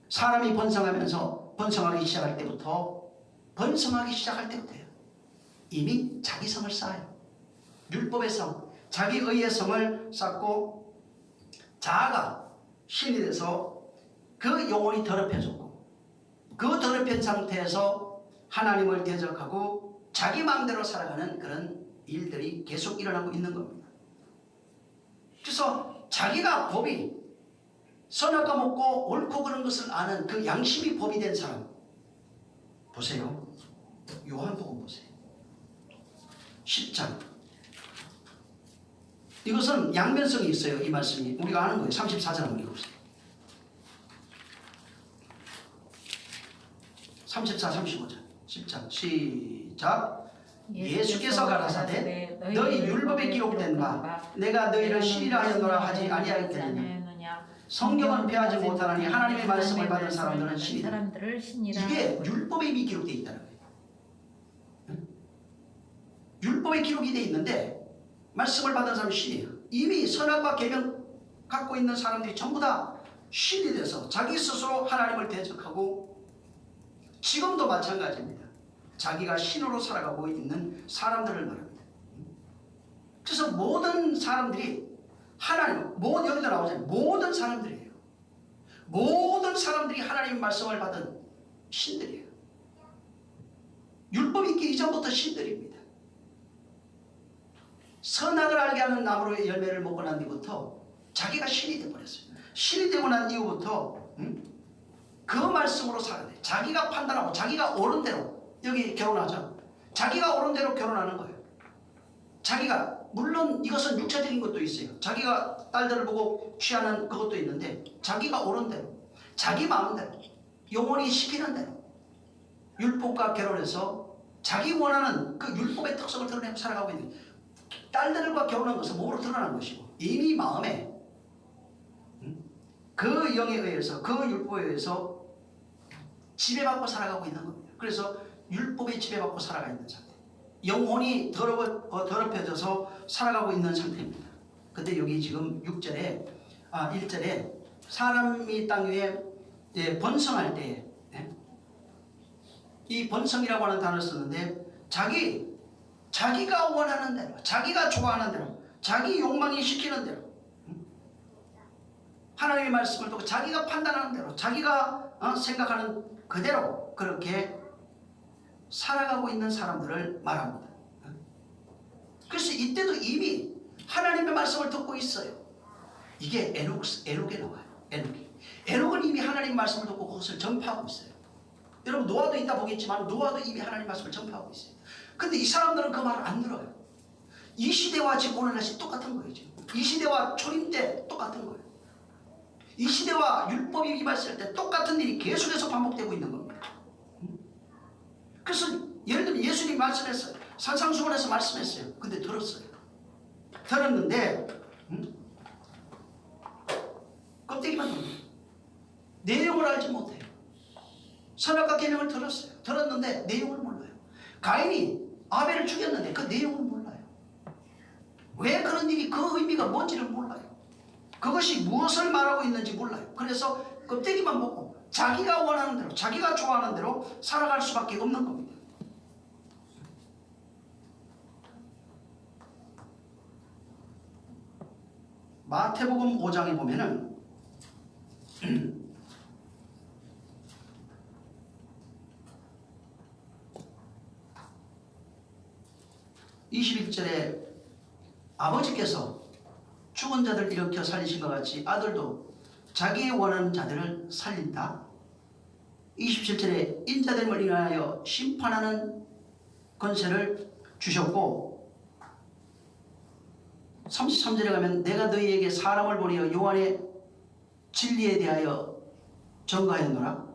사람이 번성하기 시작할 때부터예요. 이미 자기 성을 쌓아요. 율법의 성, 자기 의의 성을 쌓고 자아가 신이 돼서 그 영혼이 더럽혀졌고, 그 더럽힌 상태에서 하나님을 대적하고 자기 마음대로 살아가는 그런 일들이 계속 일어나고 있는 겁니다. 그래서 자기가 법이 선악과 먹고 옳고 그런 것을 아는 그 양심이 법이 된 사람 보세요. 요한복음 보세요. 10장. 이것은 양면성이 있어요. 이 말씀이 우리가 아는 거예요. 34절 한번 읽어보세요. 34, 35절 10장 시작. 예수께서 가라사대 너희 율법에 기록된 바 내가 너희를 신이라 하였노라 하지 아니하였느냐. 성경은 패하지 못하나니 하나님의 말씀을 받은 사람들은 신이다. 이게 율법에 이미 기록되어 있다는 거예요. 율법에 기록이 되어 있는데 말씀을 받은 사람은 신이에요. 이미 선악과 계명 갖고 있는 사람들이 전부 다 신이 돼서 자기 스스로 하나님을 대적하고, 지금도 마찬가지입니다. 자기가 신으로 살아가고 있는 사람들을 말합니다. 그래서 모든 사람들이 하나님, 여기도 나오잖아요. 모든 사람들이에요. 모든 사람들이 하나님의 말씀을 받은 신들이에요. 율법이 있기 이전부터 신들입니다. 선악을 알게 하는 나무의 열매를 먹고 난 뒤부터 자기가 신이 되어버렸어요. 신이 되고 난 이후부터 그 말씀으로 살아야 돼요. 자기가 판단하고 자기가 옳은 대로, 여기 결혼하죠. 자기가 옳은 대로 결혼하는 거예요. 자기가, 물론 이것은 육체적인 것도 있어요. 자기가 딸들을 보고 취하는 그것도 있는데 자기가 옳은 대로, 자기 마음대로, 영혼이 시키는 대로 율법과 결혼해서 자기 원하는 그 율법의 특성을 드러내고 살아가고 있는 거예요. 딸들과 결혼한 것은 몸으로 드러난 것이고 이미 마음에 그 영에 의해서, 그 율법에 의해서 지배받고 살아가고 있는 겁니다. 그래서 율법에 지배받고 살아가 있는 상태, 영혼이 더럽혀져서 살아가고 있는 상태입니다. 근데 여기 지금 1절에 사람이 땅 위에 번성할 때에, 이 번성이라고 하는 단어를 썼는데 자기가 원하는 대로, 자기가 좋아하는 대로, 자기 욕망이 시키는 대로 하나님의 말씀을 듣고 자기가 판단하는 대로, 자기가 생각하는 그대로 그렇게 살아가고 있는 사람들을 말합니다. 그래서 이때도 이미 하나님의 말씀을 듣고 있어요. 이게 에녹에 나와요. 에녹은 이미 하나님의 말씀을 듣고 그것을 전파하고 있어요. 여러분 노아도 이따 보겠지만 노아도 이미 하나님의 말씀을 전파하고 있어요. 근데 이 사람들은 그 말을 안 들어요. 이 시대와 지금 오늘날이 똑같은 거예요. 지금. 이 시대와 초림 때 똑같은 거예요. 이 시대와 율법이 임했을 때 똑같은 일이 계속해서 반복되고 있는 겁니다. 그래서 예를 들면 예수님이 말씀했어요. 산상수훈에서 말씀했어요. 근데 들었는데 껍데기만 들어요. 내용을 알지 못해요. 선악과 계명을 들었는데 내용을 몰라요. 가인이 아벨을 죽였는데 그 내용을 몰라요. 왜 그런 일이, 그 의미가 뭔지를 몰라요. 그것이 무엇을 말하고 있는지 몰라요. 그래서 껍데기만 보고 자기가 원하는 대로, 자기가 좋아하는 대로 살아갈 수밖에 없는 겁니다. 마태복음 5장에 보면은 21절에 아버지께서 죽은 자들 일으켜 살리신 것 같이 아들도 자기의 원하는 자들을 살린다. 27절에 인자됨을 인하여 심판하는 권세를 주셨고, 33절에 가면 내가 너희에게 사람을 보내어 요한의 진리에 대하여 전가하였노라.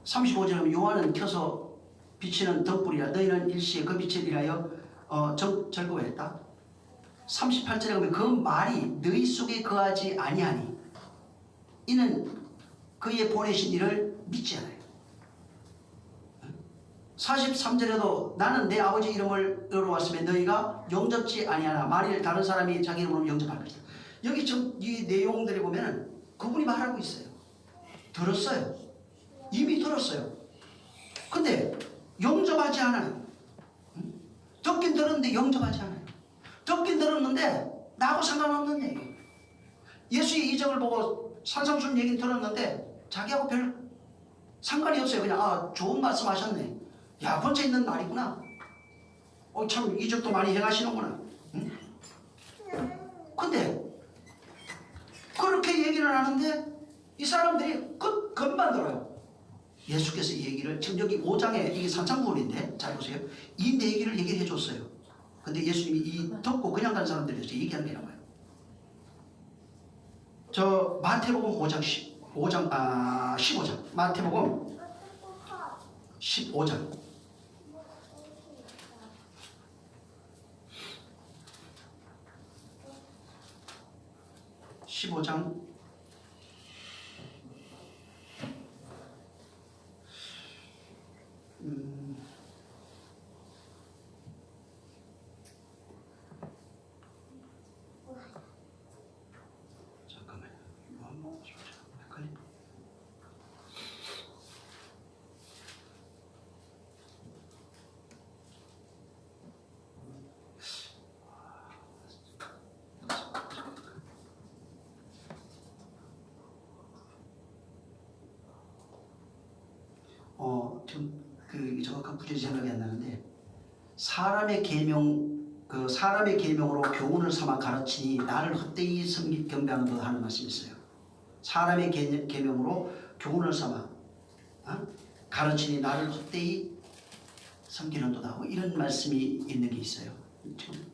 35절에 가면 요한은 켜서 비치는 덕불이라 너희는 일시에 그 빛을 인하여 절거했다. 38절에 가면 그 말이 너희 속에 거하지 아니하니 이는 그의 보내신 이를 믿지 않아요. 43절에도 나는 내 아버지 이름을 열어왔으면 너희가 영접지 아니하나 만일 다른 사람이 자기 이름으로 영접할 것이다. 여기 좀 이 내용들에 보면은 그분이 말하고 있어요. 들었어요. 이미 들었어요. 근데 영접하지 않아요. 듣긴 들었는데 영접하지 않아요. 듣긴 들었는데 나하고 상관없는 얘기. 예수의 이적을 보고 산상수훈 얘기는 들었는데 자기하고 별 상관이 없어요. 그냥 좋은 말씀 하셨네. 야, 번째 있는 날이구나. 참 이적도 많이 행하시는구나. 응? 근데 그렇게 얘기를 하는데 이 사람들이 금방 들어요. 예수께서 이 얘기를 지금 여기 5장에 이게 산상부훈인데 잘 보세요. 이 얘기를 얘기해 줬어요. 근데 예수님이 이 듣고 그냥 간 사람들이 얘기하는 게 나와요. 저 마태복음 15장 마태복음 15장 15장 잠깐만요. 헷갈려. 지금 정확한 구절이 생각이 안 나는데 사람의 계명으로 교훈을 삼아 가르치니 나를 헛되이 경배하는 것 하는 말씀이 있어요. 사람의 계명으로 교훈을 삼아 가르치니 나를 헛되이 섬기는도다 하고 이런 말씀이 있는 게 있어요. 지금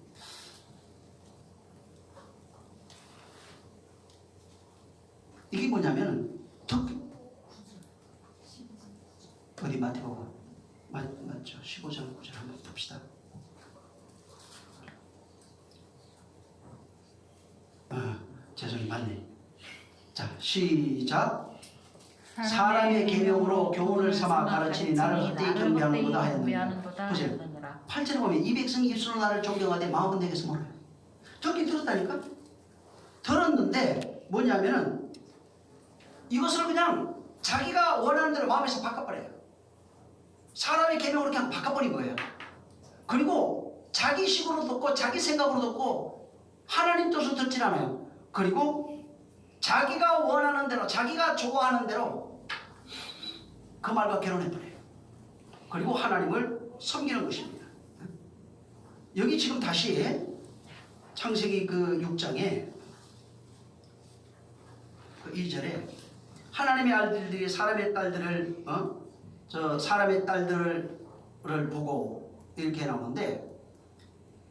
이게 뭐냐면 어디 마태복음 맞죠? 15장 9절 한번 봅시다. 죄송해요. 맞네. 자, 시작. 사람의 계명으로 교훈을 삼아 가르치니 나를 헛되이 경배하는보다 하였느니라. 보세요. 8절에 보면 이 백성이 입술로 나를 존경하되 마음은 내게서 멀어요. 듣긴 들었다니까? 들었는데 뭐냐면은 이것을 그냥 자기가 원하는 대로 마음에서 바꿔버려요. 사람의 계명으로 그냥 바꿔버린 거예요. 그리고 자기 식으로 듣고 자기 생각으로 듣고 하나님 뜻을 듣질 않아요. 그리고 자기가 원하는 대로 자기가 좋아하는 대로 그 말과 결혼해버려요. 그리고 하나님을 섬기는 것입니다. 여기 지금 다시 창세기 6장에 2절에 하나님의 아들들이 사람의 딸들을 사람의 딸들을 보고 이렇게 나오는데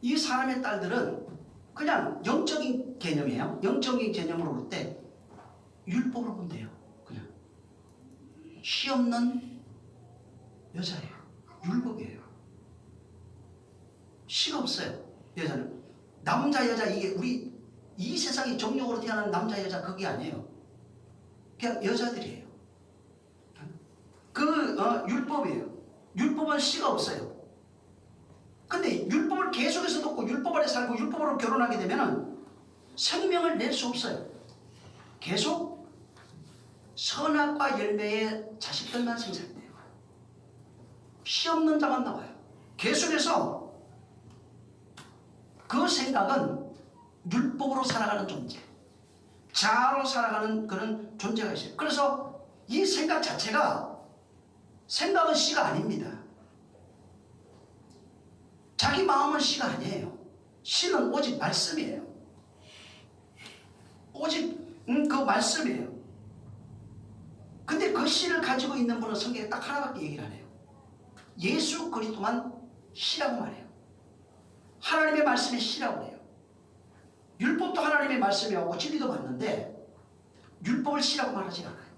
이 사람의 딸들은 그냥 영적인 개념이에요. 영적인 개념으로 볼 때 율법으로 본대요. 그냥 시 없는 여자예요. 율법이에요. 시가 없어요. 여자는 남자 여자 이게 우리 이 세상이 정욕으로 태어난 남자 여자 그게 아니에요. 그냥 여자들이에요. 율법이에요. 율법은 시가 없어요. 근데 율법을 계속해서 듣고 율법 아래 살고 율법으로 결혼하게 되면 생명을 낼 수 없어요. 계속 선악과 열매의 자식들만 생산돼요. 시 없는 자만 나와요. 계속해서 그 생각은 율법으로 살아가는 존재, 자아로 살아가는 그런 존재가 있어요. 그래서 이 생각 자체가 생각은 시가 아닙니다. 자기 마음은 시가 아니에요. 시는 오직 말씀이에요. 오직 그 말씀이에요. 근데 그 시를 가지고 있는 분은 성경에 딱 하나밖에 얘기를 안 해요. 예수 그리스도만 시라고 말해요. 하나님의 말씀이 시라고 해요. 율법도 하나님의 말씀이었고 진리도 맞는데 율법을 시라고 말하지 않아요.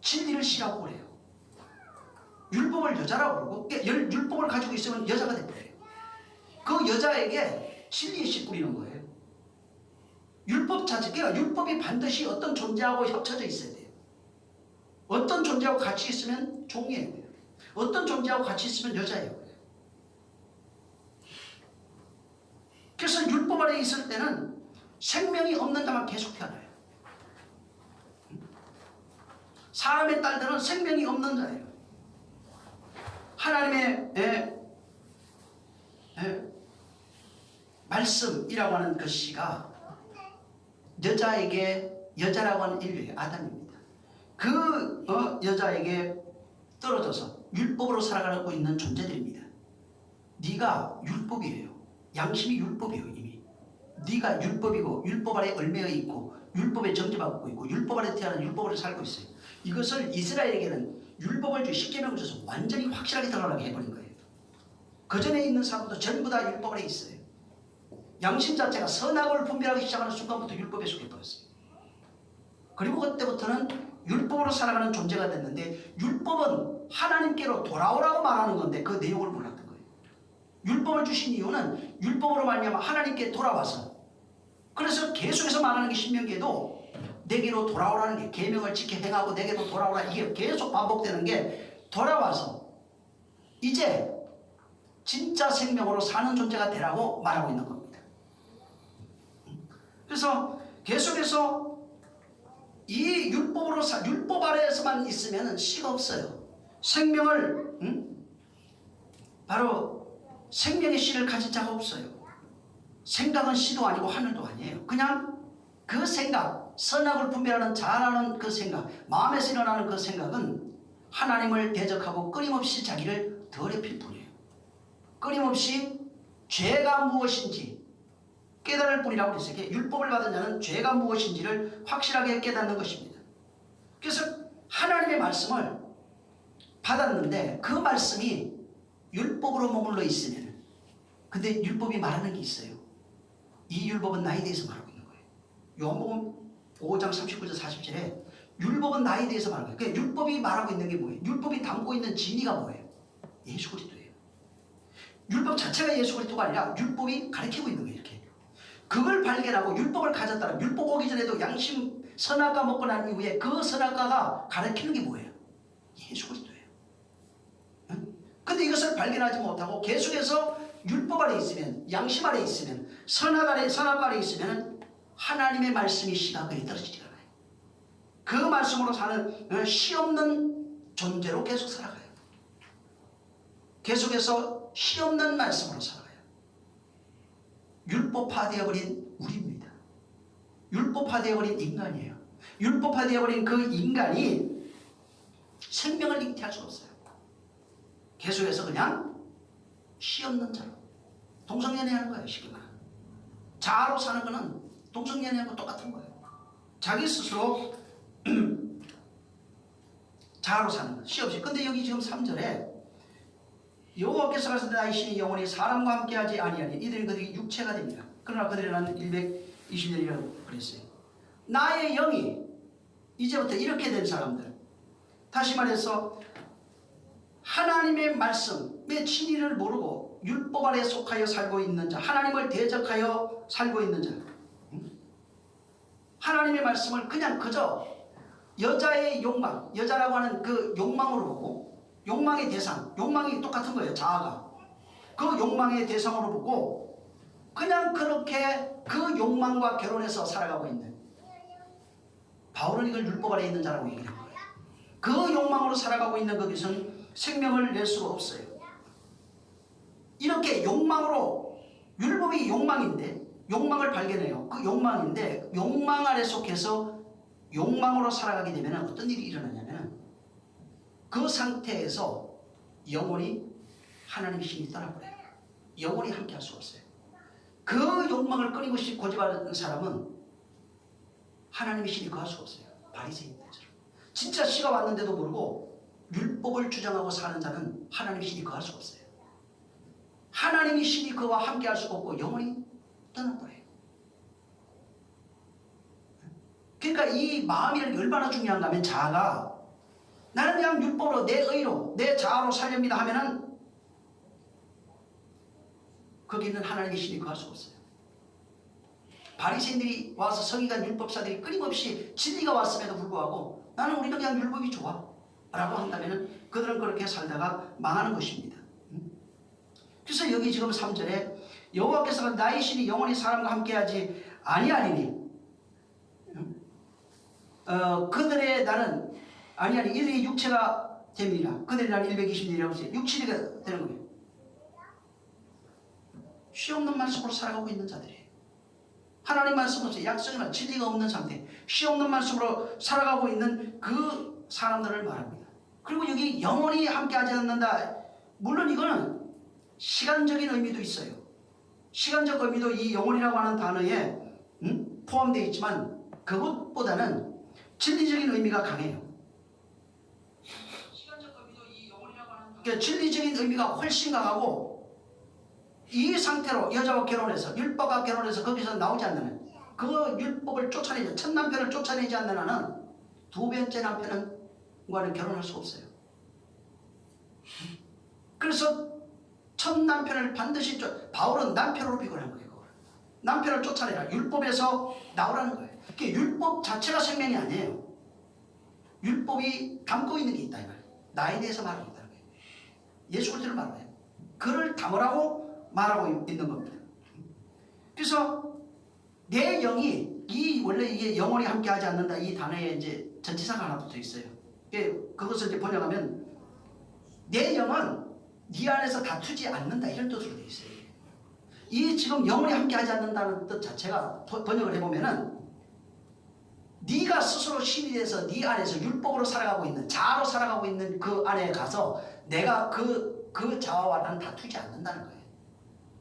진리를 시라고 그래요. 율법을 여자라고 그러고 율법을 가지고 있으면 여자가 돼버려요. 그 여자에게 진리의 씨 뿌리는 거예요. 율법 자체가 율법이 반드시 어떤 존재하고 협쳐져 있어야 돼요. 어떤 존재하고 같이 있으면 종이에요. 어떤 존재하고 같이 있으면 여자예요. 그래서 율법 아래 있을 때는 생명이 없는 자만 계속 태어나요. 사람의 딸들은 생명이 없는 자예요. 하나님의 말씀이라고 하는 그 씨가 여자라고 하는 인류의 아담입니다. 그 여자에게 떨어져서 율법으로 살아가고 있는 존재들입니다. 네가 율법이에요. 양심이 율법이에요. 이미 네가 율법이고 율법 아래 얽매여 있고 율법에 정죄받고 있고 율법 아래 태어난 율법 아래 살고 있어요. 이것을 이스라엘에게는 율법을 주 십계명을 줘서 완전히 확실하게 드러나게 해버린 거예요. 그 전에 있는 사람도 전부 다 율법 아래 있어요. 양심 자체가 선악을 분별하기 시작하는 순간부터 율법에 속해버렸어요. 그리고 그때부터는 율법으로 살아가는 존재가 됐는데, 율법은 하나님께로 돌아오라고 말하는 건데 그 내용을 몰랐던 거예요. 율법을 주신 이유는 율법으로 말미암아 하나님께 돌아와서, 그래서 계속해서 말하는 게 신명기에도 내게로 돌아오라는 게, 계명을 지켜 행하고 내게로 돌아오라, 이게 계속 반복되는 게, 돌아와서 이제 진짜 생명으로 사는 존재가 되라고 말하고 있는 겁니다. 그래서 계속해서 이 율법 아래에서만 있으면 씨가 없어요. 생명을 바로 생명의 씨를 가진 자가 없어요. 생각은 씨도 아니고 하늘도 아니에요. 그냥 그 생각, 선악을 분별하는 잘하는 그 생각, 마음에서 일어나는 그 생각은 하나님을 대적하고 끊임없이 자기를 더럽힐 뿐이에요. 끊임없이 죄가 무엇인지 깨달을 뿐이라고 그랬어요. 율법을 받은 자는 죄가 무엇인지를 확실하게 깨닫는 것입니다. 그래서 하나님의 말씀을 받았는데 그 말씀이 율법으로 머물러 있으면, 근데 율법이 말하는 게 있어요. 이 율법은 나에 대해서 말하고 있는 거예요. 요한복음 5장 39절 40절에 율법은 나에 대해서 말하는 거예요. 그러니까 율법이 말하고 있는 게 뭐예요? 율법이 담고 있는 진리가 뭐예요? 예수 그리스도예요. 율법 자체가 예수 그리스도가 아니라 율법이 가르치고 있는 거예요. 이렇게 그걸 발견하고 율법을 가졌다면, 율법 오기 전에도 양심 선악과 먹고 난 이후에 그 선악과가 가르치는 게 뭐예요? 예수 그리스도예요. 근데 이것을 발견하지 못하고 계속해서 율법 아래 있으면, 양심 아래 있으면, 선악과 아래 있으면 하나님의 말씀이 씨가 거의 떨어지지 않아요. 그 말씀으로 사는 씨 없는 존재로 계속 살아가요. 계속해서 씨 없는 말씀으로 살아가요. 율법화되어버린 우리입니다. 율법화되어버린 인간이에요. 율법화되어버린 그 인간이 생명을 잉태할 수 없어요. 계속해서 그냥 씨 없는 자로 동성연애하는 거예요. 쉽게 말하면 자아로 사는 거는 동성연애하고 똑같은 거예요. 자기 스스로 자아로 사는 거, 씨 없이. 근데 여기 지금 3절에 여호와께서 가라사대 나의 신이 영원히 사람과 함께하지 아니하니 이들은 그들이 육체가 됩니다. 그러나 그들은 120년이라고 그랬어요. 나의 영이 이제부터 이렇게 된 사람들, 다시 말해서 하나님의 말씀의 진리를 모르고 율법 아래 속하여 살고 있는 자, 하나님을 대적하여 살고 있는 자, 하나님의 말씀을 그냥 그저 여자의 욕망, 여자라고 하는 그 욕망으로 보고, 욕망의 대상, 욕망이 똑같은 거예요. 자아가 그 욕망의 대상으로 보고 그냥 그렇게 그 욕망과 결혼해서 살아가고 있는, 바울은 이걸 율법 아래 있는 자라고 얘기를 한 거예요. 그 욕망으로 살아가고 있는 것은 생명을 낼 수가 없어요. 이렇게 욕망으로, 율법이 욕망인데 욕망을 발견해요. 그 욕망인데 욕망 아래 속해서 욕망으로 살아가게 되면 어떤 일이 일어나냐면, 그 상태에서 영원히 하나님의 신이 떠나버려요. 영원히 함께 할 수 없어요. 그 욕망을 끊임없이 고집하는 사람은 하나님의 신이 거할 수 없어요. 바리새인들처럼 진짜 씨가 왔는데도 모르고 율법을 주장하고 사는 자는 하나님의 신이 거할 수 없어요. 하나님의 신이 그와 함께 할 수가 없고 영원히 떠나버려요. 그러니까 이 마음이라는 게 얼마나 중요한가 하면, 자아가 나는 그냥 율법으로 내 의로 내 자아로 살렵니다 하면은 거기는 하나님의 신이 거할 수 없어요. 바리새인들이 와서, 서기관 율법사들이 끊임없이 진리가 왔음에도 불구하고 나는 우리는 그냥 율법이 좋아 라고 한다면은 그들은 그렇게 살다가 망하는 것입니다. 그래서 여기 지금 3절에 여호와께서 나의 신이 영원히 사람과 함께하지 아니하리니 그들의 나는 아니하니 이들의 육체가 됨이라. 그들의 나는 120년이라고 했어요. 육체가 되는 거예요. 시 없는 말씀으로 살아가고 있는 자들이에요. 하나님 말씀 없이 약속이나 진리가 없는 상태, 시 없는 말씀으로 살아가고 있는 그 사람들을 말합니다. 그리고 여기 영원히 함께하지 않는다. 물론 이거는 시간적인 의미도 있어요. 시간적 의미도 이 영혼이라고 하는 단어에 포함되어 있지만 그것보다는 진리적인 의미가 강해요. 시간적 의미도 이 영혼이라고 하는 그러니까 진리적인 의미가 훨씬 강하고 이 상태로 여자와 결혼해서 율법과 결혼해서 거기서 나오지 않는 그 율법을 쫓아내지 첫 남편을 쫓아내지 않는 한은 두 번째 남편과는 결혼할 수 없어요. 그래서 첫 남편을 반드시 바울은 남편으로 비교한 거예요. 남편을 쫓아내라. 율법에서 나오라는 거예요. 율법 자체가 생명이 아니에요. 율법이 담고 있는 게 있다 이 말이에요. 나에 대해서 말하고 있다는 거예요. 예수 그리스도를 말해요. 그를 담으라고 말하고 있는 겁니다. 그래서 내 영이 원래 이게 영원히 함께하지 않는다 이 단어에 이제 전치사가 하나 붙어 있어요. 그것을 이제 번역하면 내 영은 네 안에서 다투지 않는다 이런 뜻으로 되어 있어요. 이 지금 영원히 함께하지 않는다는 뜻 자체가 번역을 해보면은 네가 스스로 신이 돼서 네 안에서 율법으로 살아가고 있는 자아로 살아가고 있는 그 안에 가서 내가 그 자아와 나는 다투지 않는다는 거예요.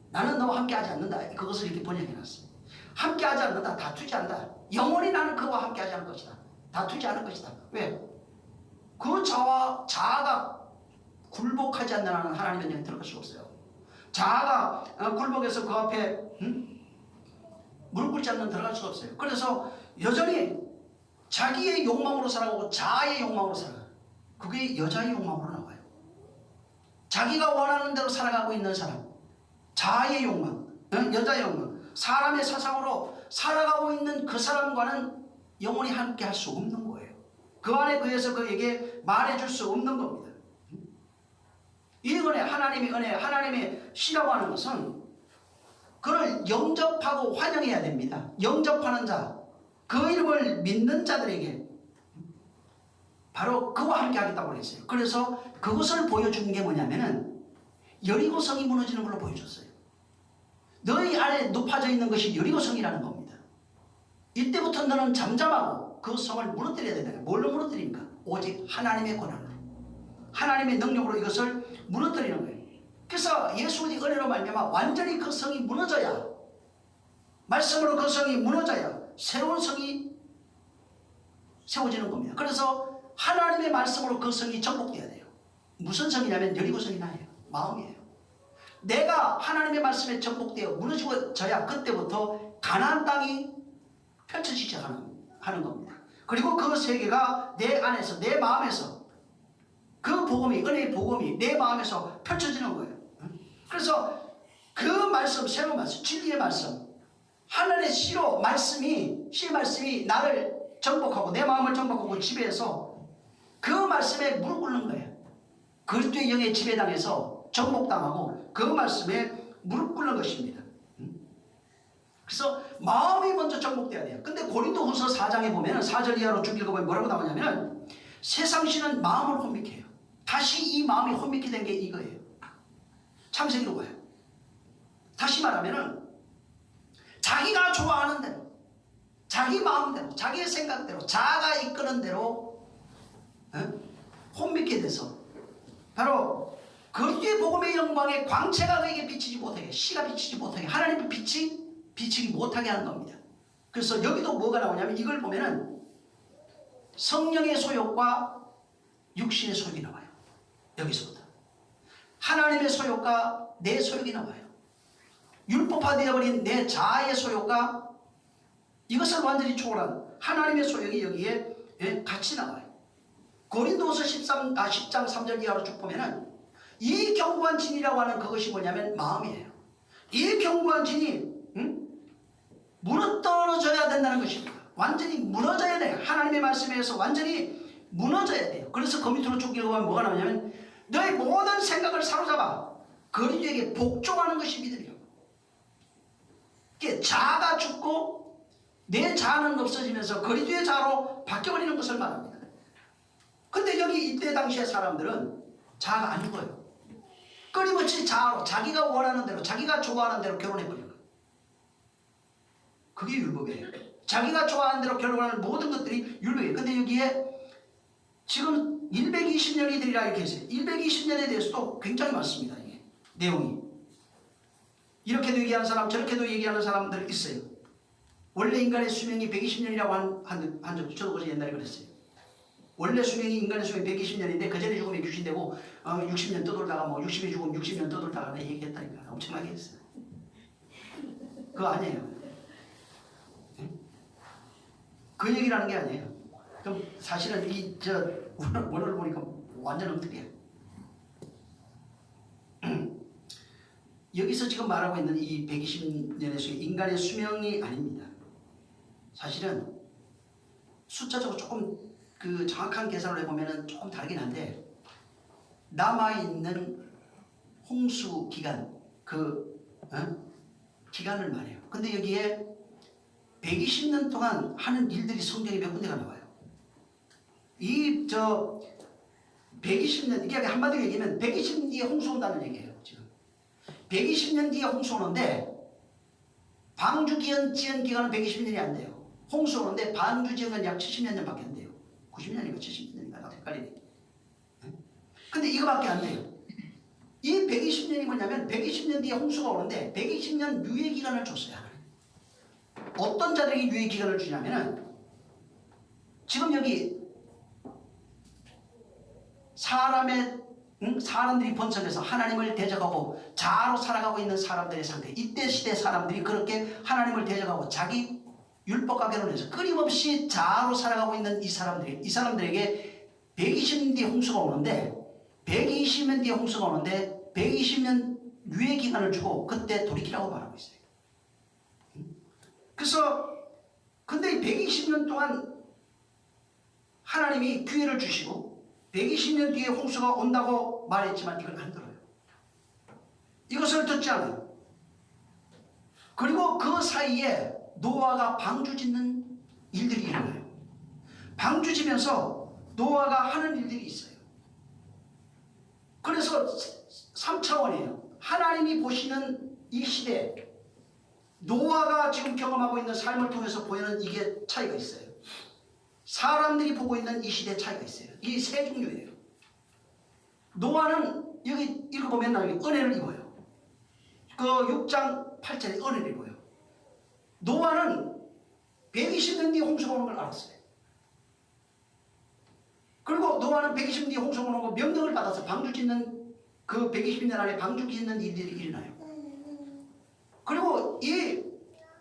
나는 너와 함께하지 않는다. 그것을 이렇게 번역해놨어요. 함께하지 않는다. 다투지 않는다. 영원히 나는 그와 함께하지 않을 것이다. 다투지 않을 것이다. 왜? 그 자아가 굴복하지 않는 한은 하나님의 영에 들어갈 수 없어요. 자아가 굴복해서 그 앞에 무릎 꿇지 않는 들어갈 수 없어요. 그래서 여전히 자기의 욕망으로 살아가고 자아의 욕망으로 살아가요. 그게 여자의 욕망으로 나와요. 자기가 원하는 대로 살아가고 있는 사람, 자아의 욕망, 여자의 욕망, 사람의 사상으로 살아가고 있는 그 사람과는 영원히 함께 할 수 없는 거예요. 그 안에 그에서 그에게 말해줄 수 없는 겁니다. 이 은혜, 하나님의 은혜, 하나님의 시라고 하는 것은 그를 영접하고 환영해야 됩니다. 영접하는 자, 그 이름을 믿는 자들에게 바로 그와 함께 하겠다고 했어요. 그래서 그것을 보여준 게 뭐냐면은 여리고성이 무너지는 걸로 보여줬어요. 너희 안에 높아져 있는 것이 여리고성이라는 겁니다. 이때부터 너는 잠잠하고 그 성을 무너뜨려야 된다. 뭘로 무너뜨립니까? 오직 하나님의 권한으로, 하나님의 능력으로 이것을 무너뜨리는 거예요. 그래서 예수의 은혜로 말미암아 완전히 그 성이 무너져야, 말씀으로 그 성이 무너져야 새로운 성이 세워지는 겁니다. 그래서 하나님의 말씀으로 그 성이 정복돼야 돼요. 무슨 성이냐면 여리고성이 나예요. 마음이에요. 내가 하나님의 말씀에 정복되어 무너져야 그때부터 가나안 땅이 펼쳐지지 하는 겁니다. 그리고 그 세계가 내 안에서, 내 마음에서 그 복음이, 은혜의 복음이 내 마음에서 펼쳐지는 거예요. 그래서 그 말씀, 새로운 말씀, 진리의 말씀, 하늘의 시로 말씀이, 시의 말씀이 나를 정복하고 내 마음을 정복하고 지배해서 그 말씀에 무릎 꿇는 거예요. 그리스도의 영의 지배당해서 정복당하고 그 말씀에 무릎 꿇는 것입니다. 그래서 마음이 먼저 정복돼야 돼요. 근데 고린도후서 4장에 보면 4절 이하로 쭉 읽어보면 뭐라고 나오냐면 세상신은 마음을 혼미케 해요. 다시 이 마음이 혼미케 된 게 이거예요. 창세기로 봐요. 다시 말하면은 자기가 좋아하는 대로, 자기 마음대로, 자기의 생각대로, 자아가 이끄는 대로 혼미케 돼서 바로 그리스도의 복음의 영광의 광채가 그에게 비치지 못하게, 시가 비치지 못하게, 하나님의 빛이 비치지 못하게 하는 겁니다. 그래서 여기도 뭐가 나오냐면 이걸 보면은 성령의 소욕과 육신의 소욕이 나와요. 여기서부터 하나님의 소욕과 내 소욕이 나와요. 율법화되어버린 내 자아의 소욕과 이것을 완전히 초월한 하나님의 소욕이 여기에 같이 나와요. 고린도후서 10장 3절 이하로 쭉 보면은 이 견고한 진이라고 하는 그것이 뭐냐면 마음이에요. 이 견고한 진이 무너뜨려져야 된다는 것입니다. 완전히 무너져야 돼요. 하나님의 말씀에서 완전히 무너져야 돼요. 그래서 그 밑으로 쭉 읽어보면 뭐가 나오냐면 너의 모든 생각을 사로잡아 그리스도에게 복종하는 것이 믿음이라고. 자아가 죽고 내 자아는 없어지면서 그리스도의 자아로 바뀌어버리는 것을 말합니다. 근데 여기 이때 당시의 사람들은 자아가 안 죽어요. 끊임없이 자아로 자기가 원하는 대로 자기가 좋아하는 대로 결혼해버려요. 그게 율법이에요. 자기가 좋아하는 대로 결혼하는 모든 것들이 율법이에요. 근데 여기에 지금 120년이 되리라 이렇게 했어요. 120년에 대해서도 굉장히 많습니다. 이게 내용이. 이렇게도 얘기하는 사람 저렇게도 얘기하는 사람들 있어요. 원래 인간의 수명이 120년이라고 한 적 저도 그래서 옛날에 그랬어요. 원래 수명이 인간의 수명이 120년인데 그 전에 죽으면 귀신되고 60년 떠돌다가 뭐 60이 죽으면 60년 떠돌다가 내 얘기했다니까. 엄청나게 했어요. 그거 아니에요. 네? 그 얘기라는 게 아니에요. 그럼 사실은 저 원어를 보니까 완전 엉뚱해요. 여기서 지금 말하고 있는 이 120년의 수명, 인간의 수명이 아닙니다. 사실은 숫자적으로 조금 그 정확한 계산을 해보면 조금 다르긴 한데 남아있는 홍수 기간, 기간을 말해요. 근데 여기에 120년 동안 하는 일들이 성경에 몇 군데가 나와요. 120년, 이게 한마디로 얘기하면 120년 뒤에 홍수 온다는 얘기예요. 지금 120년 뒤에 홍수 오는데 방주 지연 기간은 120년이 안 돼요. 홍수 오는데 방주 지연은 약 70몇 년밖에 안 돼요. 90년인가 70년인가 나도 헷갈리네. 근데 이거밖에 안 돼요. 이 120년이 뭐냐면 120년 뒤에 홍수가 오는데 120년 유예 기간을 줬어요. 어떤 자들에게 유예 기간을 주냐면은 지금 여기 사람들이 번성해서 하나님을 대적하고 자아로 살아가고 있는 사람들의 상태, 이때 시대 사람들이 그렇게 하나님을 대적하고 자기 율법과 결혼해서 끊임없이 자아로 살아가고 있는 이 사람들에게 120년 뒤에 홍수가 오는데 120년 뒤에 홍수가 오는데 120년 유예 기간을 주고 그때 돌이키라고 말하고 있어요. 그래서 근데 120년 동안 하나님이 기회를 주시고 120년 뒤에 홍수가 온다고 말했지만 이걸 안 들어요. 이것을 듣지 않아요. 그리고 그 사이에 노아가 방주 짓는 일들이 일어나요. 방주 지면서 노아가 하는 일들이 있어요. 그래서 3차원이에요. 하나님이 보시는 이 시대, 노아가 지금 경험하고 있는 삶을 통해서 보이는 이게 차이가 있어요. 사람들이 보고 있는 이 시대의 차이가 있어요. 이 세 종류예요. 노아는 여기 읽어보면 여기 은혜를 입어요. 그 6장 8절에 은혜를 입어요. 노아는 120년 뒤에 홍수가 오는 걸 알았어요. 그리고 노아는 120년 뒤에 홍수가 오는 거 명령을 받아서 방주 짓는 그 120년 안에 방주 짓는 일들이 일어나요. 그리고 이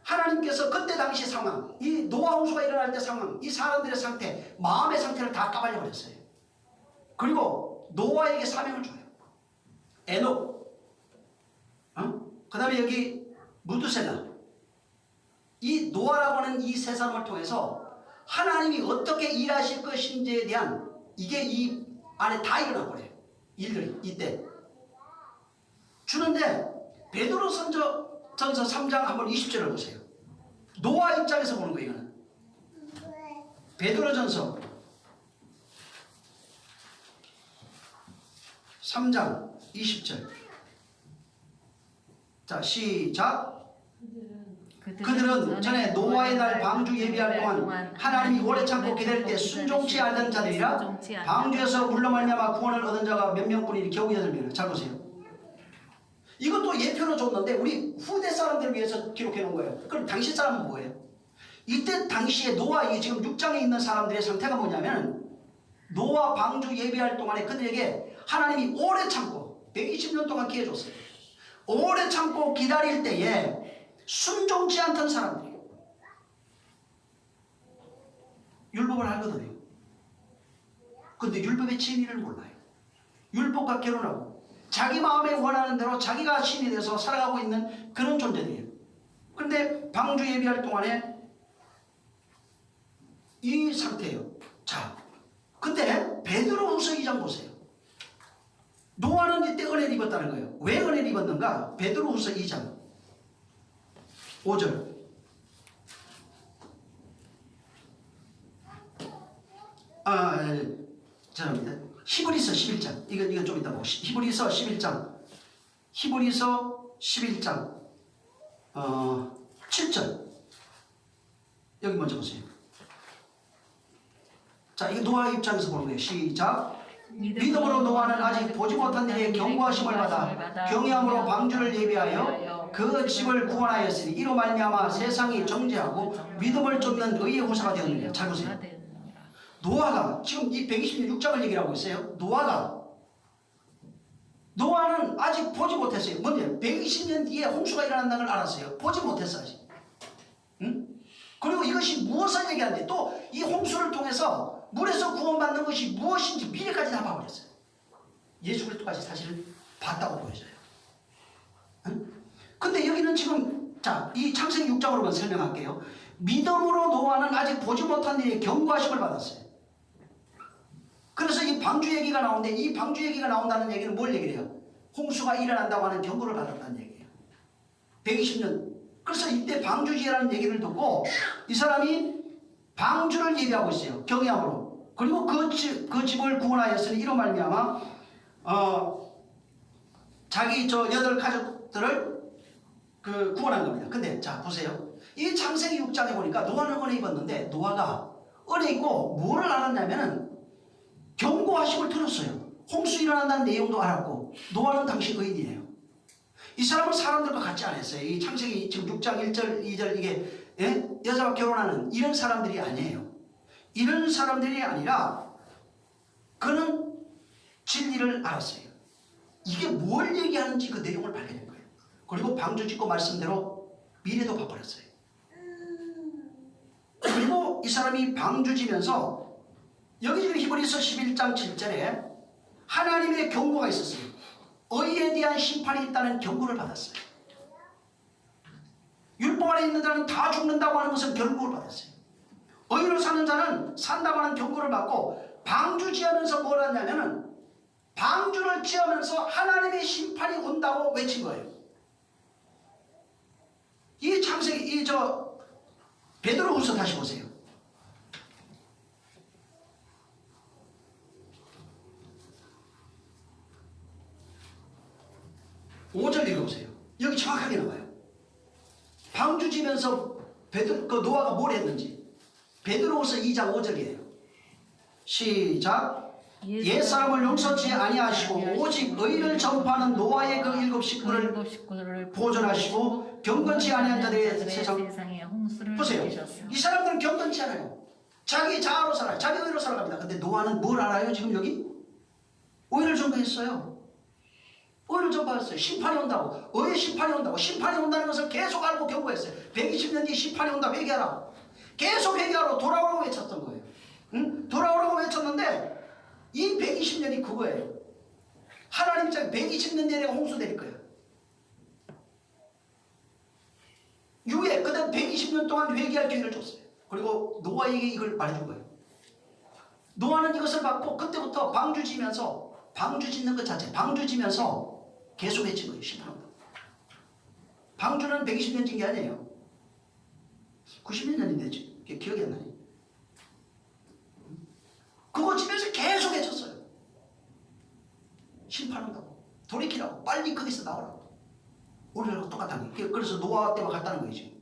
하나님께서 그때 당시 상황, 이 노아 홍수가 일어날 때 상황, 이 사람들의 상태, 마음의 상태를 다 까발려 버렸어요. 그리고 노아에게 사명을 줘요. 에녹, 그 다음에 여기 무두셀라. 이 노아라고 하는 이 세 사람을 통해서 하나님이 어떻게 일하실 것인지에 대한 이게 이 안에 다 일어나 버려요. 일들이 이때 주는데 베드로전서 3장 한번 20절을 보세요. 노아 입장에서 보는 거예요. 이거는 베드로전서 3장 20절. 자, 시작. 그들은 전에 노아의 날 방주 예비할 동안 하나님이 오래 참고 기다릴 때 순종치 않던 자들이라 방주에서 물로 말미암아 구원을 얻은 자가 몇 명뿐이니 겨우 8명. 잘 보세요. 이것도 예표로 줬는데 우리 후대 사람들을 위해서 기록해 놓은 거예요. 그럼 당시 사람은 뭐예요? 이때 당시에 노아, 이 지금 6장에 있는 사람들의 상태가 뭐냐면 노아 방주 예비할 동안에 그들에게 하나님이 오래 참고 120년 동안 기회 줬어요. 오래 참고 기다릴 때에 순종치 않던 사람들이에요. 율법을 알거든요. 근데 율법의 진리를 몰라요. 율법과 결혼하고 자기 마음에 원하는 대로 자기가 신이 돼서 살아가고 있는 그런 존재들이에요. 그런데 방주 예비할 동안에 이 상태예요. 자, 근데 베드로후서 2장 보세요. 노아는 이때 은혜를 입었다는 거예요. 왜 은혜를 입었는가? 베드로후서 2장 5절. 죄송합니다. 히브리서 11장. 이건 좀 이따 보고. 히브리서 11장. 히브리서 11장 7절. 여기 먼저 보세요. 자, 이거 노아 입장에서 보는 거예요. 시작. 믿음으로 노아는 아직 보지 못한 일에 경고하심을 받아 경외함으로 방주를 예비하여 그 집을 구원하였으니 이로 말미암아 세상이 정죄하고 믿음을 쫓는 의의 후사가 되었느니라. 잘 보세요. 노아가 지금 이 126장을 얘기하고 있어요. 노아는 아직 보지 못했어요. 뭔데? 120년 뒤에 홍수가 일어난다는 걸 알았어요. 보지 못했어 아직. 응? 그리고 이것이 무엇을 얘기하는데 또 이 홍수를 통해서 물에서 구원받는 것이 무엇인지 미래까지 다 봐버렸어요. 예수 그리스도까지 사실을 봤다고 보여져요. 응? 근데 여기는 지금 자, 이 창세기 6장으로만 설명할게요. 믿음으로 노아는 아직 보지 못한 일에 경고하심을 받았어요. 그래서 이 방주 얘기가 나오는데 이 방주 얘기가 나온다는 얘기는 뭘 얘기를 해요? 홍수가 일어난다고 하는 경고를 받았다는 얘기예요. 120년. 그래서 이때 방주지혜라는 얘기를 듣고 이 사람이 방주를 예비하고 있어요. 경외함으로. 그리고 그 집을 구원하였으니 이로 말미암아 자기 저 8가족들을 구원한 겁니다. 근데 자 보세요. 이 창세기 6장에 보니까 노아는 은혜 입었는데 노아가 은혜 입고 뭐를 알았냐면은 경고하심을 들었어요. 홍수 일어난다는 내용도 알았고 노아는 당시 의인이에요. 이 사람은 사람들과 같지 않았어요. 이 창세기 지금 6장 1절 2절 이게 여자와 결혼하는 이런 사람들이 아니에요. 이런 사람들이 아니라 그는 진리를 알았어요. 이게 뭘 얘기하는지 그 내용을 발견한 거예요. 그리고 방주 짓고 말씀대로 미래도 봐버렸어요. 그리고 이 사람이 방주 지면서 여기 지금 히브리서 11장 7절에 하나님의 경고가 있었어요. 의에 대한 심판이 있다는 경고를 받았어요. 율법 아래 있는 자는 다 죽는다고 하는 것은 경고를 받았어요. 의로 사는 자는 산다고 하는 경고를 받고 방주 지으면서 뭘 하냐면은 방주를 지으면서 하나님의 심판이 온다고 외친 거예요. 이 창세기 베드로후서 다시 보세요. (5절) 읽어보세요. 여기 정확하게 나와요. 방주 지면서 노아가 뭘 했는지. 베드로후서 2장 5절이에요. 시작. 옛사람을 용서치 아니하시고 오직 의를 전파하는 노아의 그 7 식구를 보존하시고 경건치 아니한 자들의 세상에 홍수를 보세요. 이 사람들은 경건치 않아요. 자기 자아로 살아요. 자기 의로 살아갑니다. 근데 노아는 뭘 알아요? 지금 여기? 의를 전파했어요. 의를 전파했어요. 심판이 온다고. 의의 심판이 온다고. 심판이 온다는 것을 계속 알고 경고했어요. 120년 뒤에 심판이 온다. 회개하라. 계속 회개하라고 돌아오라고 외쳤던 거예요. 응? 돌아오라고 외쳤는데 이 120년이 그거예요. 하나님 입장에 120년 내내 홍수 내릴 거예요. 유예, 그 다음 120년 동안 회개할 기회를 줬어요. 그리고 노아에게 이걸 말해준 거예요. 노아는 이것을 받고 그때부터 방주 지면서 방주 짓는 것 자체, 방주 지면서 계속 외친 거예요. 심판한다. 방주는 120년 진 게 아니에요. 90몇 년인데 기억이 안 나요. 그거 지면서 계속 외쳤어요. 심판한다고. 돌이키라고. 빨리 거기서 나오라고. 우리랑 똑같다는 거예요. 그래서 노아 때만 갔다는 거예요. 지금.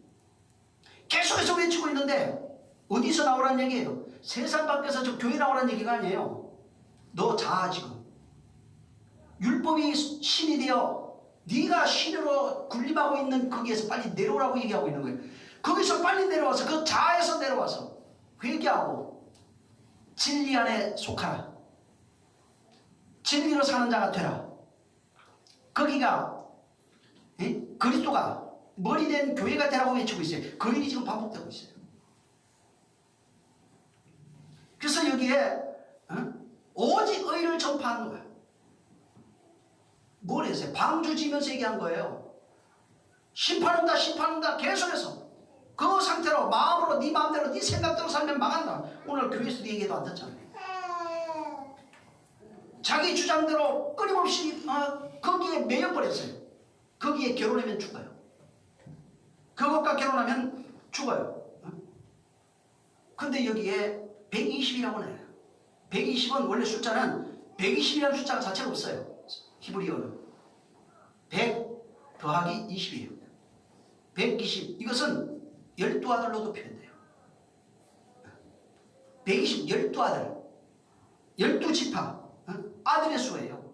계속해서 외치고 있는데 어디서 나오라는 얘기예요? 세상 밖에서 저 교회 나오라는 얘기가 아니에요. 너 자아 지금. 율법이 신이 되어 네가 신으로 군림하고 있는 거기에서 빨리 내려오라고 얘기하고 있는 거예요. 거기서 빨리 내려와서 그 자아에서 내려와서 회개하고 진리 안에 속하라. 진리로 사는 자가 되라. 거기가 그리스도가 머리된 교회가 되라고 외치고 있어요. 그 일이 지금 반복되고 있어요. 그래서 여기에 오직 의를 전파하는 거야. 뭘 했어요? 방주 지면서 얘기한 거예요. 심판 온다, 심판 온다 계속해서 그 상태로 마음으로 네 마음대로 네 생각대로 살면 망한다. 오늘 교회에서도 얘기해도 안 듣잖아요. 자기 주장대로 끊임없이 거기에 매여버렸어요. 거기에 결혼하면 죽어요. 그것과 결혼하면 죽어요. 근데 여기에 120이라고 해요. 120은 원래 숫자는 120이라는 숫자 자체가 없어요. 히브리어는 100 더하기 20이에요. 120 이것은 12아들로도 표현돼요. 120 12아들 12지파 아들의 수예요.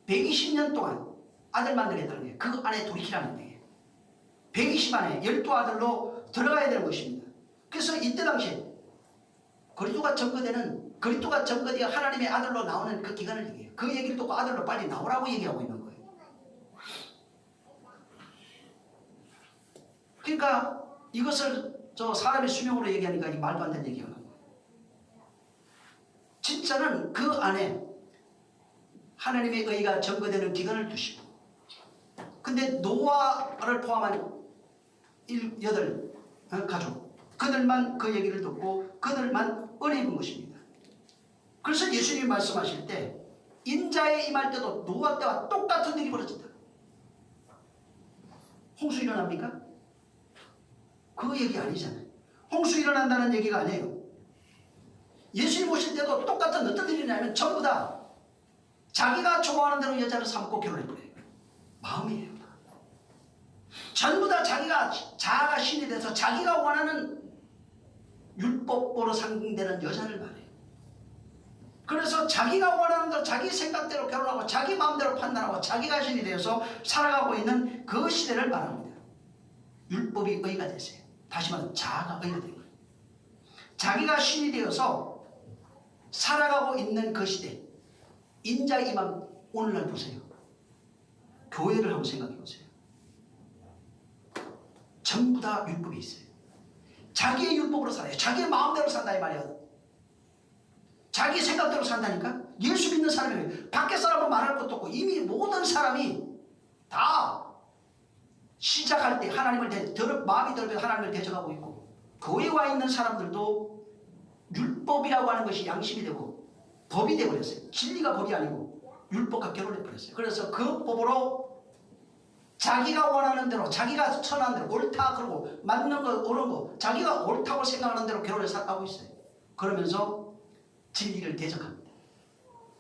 120년 동안 아들만 들였다는 거예요. 그 안에 돌이키라는 거예요. 120 안에 12아들로 들어가야 되는 것입니다. 그래서 이때 당시에 그리스도가 증거되어 하나님의 아들로 나오는 그 기간을 얘기해요. 그 얘기를 듣고 아들로 빨리 나오라고 얘기하고 있는 거예요. 그러니까 이것을 사람의 수명으로 얘기하니까 이 말도 안 되는 얘기가 나와요. 진짜는 그 안에 하나님의 의가 증거되는 기간을 두시고, 근데 노아를 포함한 8 가족, 그들만 그 얘기를 듣고 그들만 은혜 입은 것입니다. 그래서 예수님이 말씀하실 때 인자에 임할 때도 노아 때와 똑같은 일이 벌어진다. 홍수 일어납니까? 그 얘기 아니잖아요. 홍수 일어난다는 얘기가 아니에요. 예수님 오실 때도 똑같은 어떤 일이 있냐면 전부 다 자기가 좋아하는 대로 여자를 삼고 결혼해버려요. 마음이에요. 전부 다 자아가 신이 돼서 자기가 원하는 율법으로 상징되는 여자를 말해요. 그래서 자기가 원하는 대로 자기 생각대로 결혼하고 자기 마음대로 판단하고 자기가 신이 되어서 살아가고 있는 그 시대를 말합니다. 율법이 의가 되세요. 다시 말하면 자아가 의가 된 거예요. 자기가 신이 되어서 살아가고 있는 그 시대, 인자의 임함. 오늘날 보세요. 교회를 한번 생각해 보세요. 전부 다 율법이 있어요. 자기의 율법으로 살아요. 자기의 마음대로 산다 이 말이에요. 자기 생각대로 산다니까. 예수 믿는 사람이 밖에 사람은 말할 것도 없고 이미 모든 사람이 다 시작할 때 마음이 더럽혀 하나님을 대적하고 있고, 교회에 와 있는 사람들도 율법이라고 하는 것이 양심이 되고 법이 되어버렸어요. 진리가 법이 아니고 율법과 결혼해버렸어요. 그래서 그 법으로 자기가 원하는 대로, 자기가 선한 대로, 옳다 그러고 맞는 거 옳은 거 자기가 옳다고 생각하는 대로 결혼을 하고 있어요. 그러면서 진리를 대적합니다.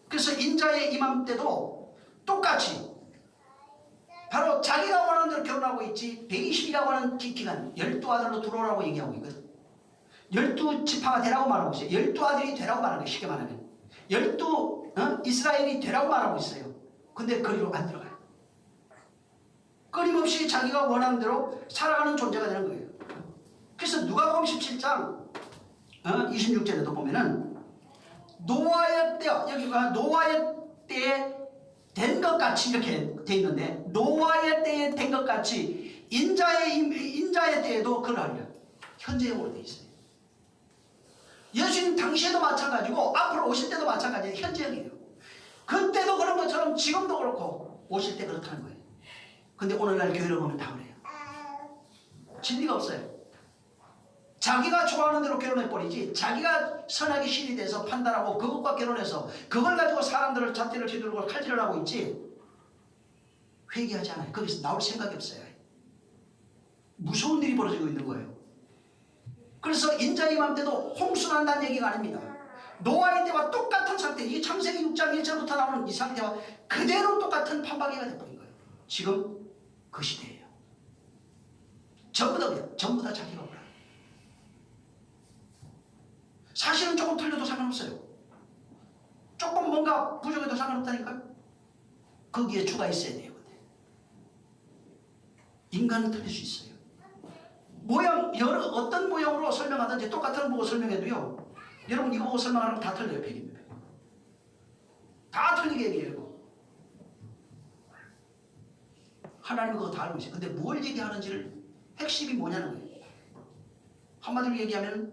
그래서 인자의 임함 때도 똑같이 바로 자기가 원하는 대로 결혼하고 있지, 120이라고 하는 기간 12아들로 들어오라고 얘기하고 있거든. 12지파가 되라고 말하고 있어요. 12아들이 되라고 말하는 거예요. 쉽게 말하면 12 이스라엘이 되라고 말하고 있어요. 근데 거기로 안 들어가요. 끊임없이 자기가 원하는 대로 살아가는 존재가 되는 거예요. 그래서 누가복음 17장 26절에도 보면은 노아의 때, 여기가 노아의 때에 된 것 같이 이렇게 돼 있는데, 노아의 때에 된 것 같이 인자의 때에도 그러하리라. 현재형으로 돼 있어요. 예수님 당시에도 마찬가지고 앞으로 오실 때도 마찬가지예요. 현재형이에요. 그때도 그런 것처럼 지금도 그렇고 오실 때 그렇다는 거예요. 근데 오늘날 교회를 보면 다 그래요. 진리가 없어요. 자기가 좋아하는 대로 결혼해버리지, 자기가 선하게 신이 돼서 판단하고 그것과 결혼해서 그걸 가지고 사람들을 잣대를 휘두르고 칼질을 하고 있지, 회개하지 않아요. 거기서 나올 생각이 없어요. 무서운 일이 벌어지고 있는 거예요. 그래서 인자의 임함 때도 홍수 난다는 얘기가 아닙니다. 노아의 때와 똑같은 상태, 이 창세기 6장 1절부터 나오는 이 상태와 그대로 똑같은 판박이가 돼버린 거예요. 지금 그 시대예요. 전부 다 자기가 원하는. 사실은 조금 틀려도 상관없어요. 조금 뭔가 부족해도 상관없다니까요. 거기에 주가 있어야 돼요. 인간은 틀릴 수 있어요. 어떤 모양으로 설명하든지 똑같은 거 보고 설명해도요, 여러분 이거 보고 설명하면 다 틀려요. 100이면 100. 다 틀리게 얘기해요. 하나님은 그거 다 알고 있어요. 근데 뭘 얘기하는지를, 핵심이 뭐냐는 거예요. 한마디로 얘기하면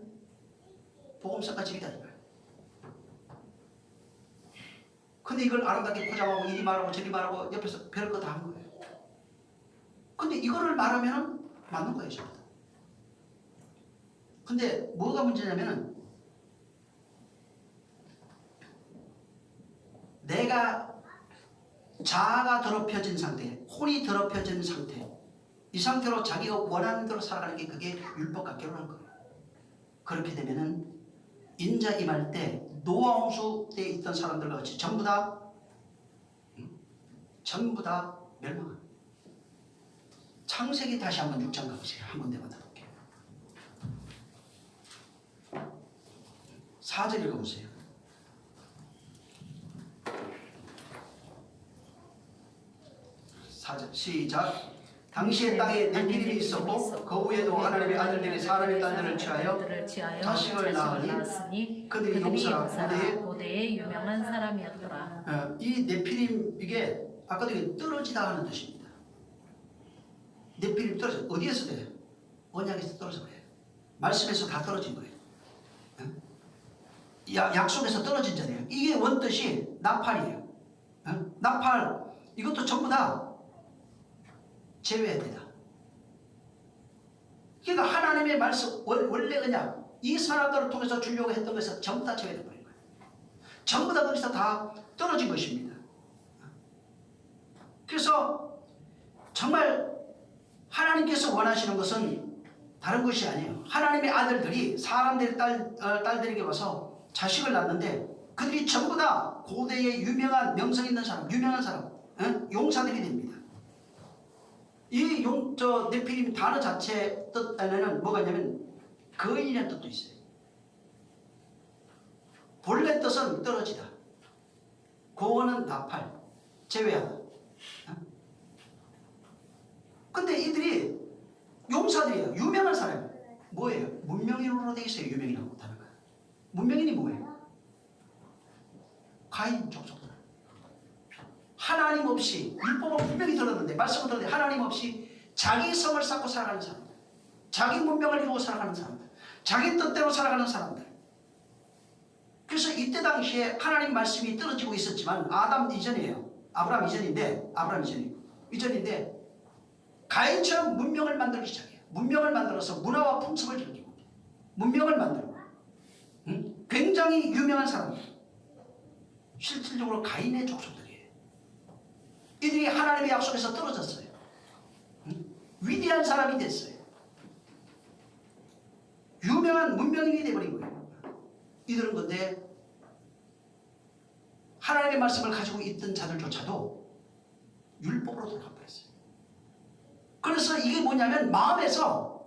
복음서가 집이다 이거예요. 근데 이걸 아름답게 포장하고 이리 말하고 저리 말하고 옆에서 별거 다 한 거예요. 근데 이거를 말하면 맞는 거예요, 전부 다. 근데 뭐가 문제냐면은 내가 자아가 더럽혀진 상태, 혼이 더럽혀진 상태, 이 상태로 자기가 원하는 대로 살아가는 게 그게 율법 같기로 하는 거예요. 그렇게 되면은 인자 임할 때 노아 홍수 때에 있던 사람들과 같이 전부 다 멸망합니다. 창세기 다시 한번 6장 가보세요. 한 군데 만나볼게요. 4절 읽어보세요. 4절 시작. 당시의 땅에 네피림이 있었고 그 후에도 하나님의 아들들이 사람의 딸들을 취하여 자식을 낳으니 그들이 용사라
고대의 유명한 사람이었더라.
이 네피림 이게 아까도 이게 떨어지다 하는 뜻입니다. 네피림 떨어져. 어디에서 돼요? 언약에서 떨어져 버려요. 말씀에서 다 떨어진 거예요. 약속에서 떨어진 자예요. 이게 원뜻이 나팔이에요. 나팔 이것도 전부 다 제외해야 된다. 그러니까 하나님의 말씀 원래 그냥 이 사람들을 통해서 주려고 했던 것에서 전부 다 제외돼 버린 거예요. 전부 다 거기서 다 떨어진 것입니다. 그래서 정말 하나님께서 원하시는 것은 다른 것이 아니에요. 하나님의 아들들이 사람들의 딸들에게 와서 자식을 낳는데 그들이 전부 다 고대의 유명한 명성 있는 사람, 유명한 사람, 용사들이 됩니다. 이 네피림 단어 자체 뜻 안에는 뭐가 있냐면 거인이라는 뜻도 있어요. 본래 뜻은 떨어지다. 고어는 나팔, 제외하다. 근데 이들이 용사들이에요. 유명한 사람이에요. 뭐예요? 문명인으로 되어 있어요. 유명인하고 단어가. 문명인이 뭐예요? 가인 족속들. 하나님 없이 율법은 분명히 들었는데 말씀을 들었는데 하나님 없이 자기 성을 쌓고 살아가는 사람들, 자기 문명을 이루고 살아가는 사람들, 자기 뜻대로 살아가는 사람들. 그래서 이때 당시에 하나님 말씀이 떨어지고 있었지만 아담 이전이에요. 아브라함 이전인데 가인처럼 문명을 만들기 시작해요. 문명을 만들어서 문화와 풍습을 즐기고 문명을 만들고 굉장히 유명한 사람들. 실질적으로 가인의 족속들이에요. 이들이 하나님의 약속에서 떨어졌어요. 위대한 사람이 됐어요. 유명한 문명인이 되어버린 거예요. 이들은 근데 하나님의 말씀을 가지고 있던 자들조차도 율법으로 돌아가버렸어요. 그래서 이게 뭐냐면 마음에서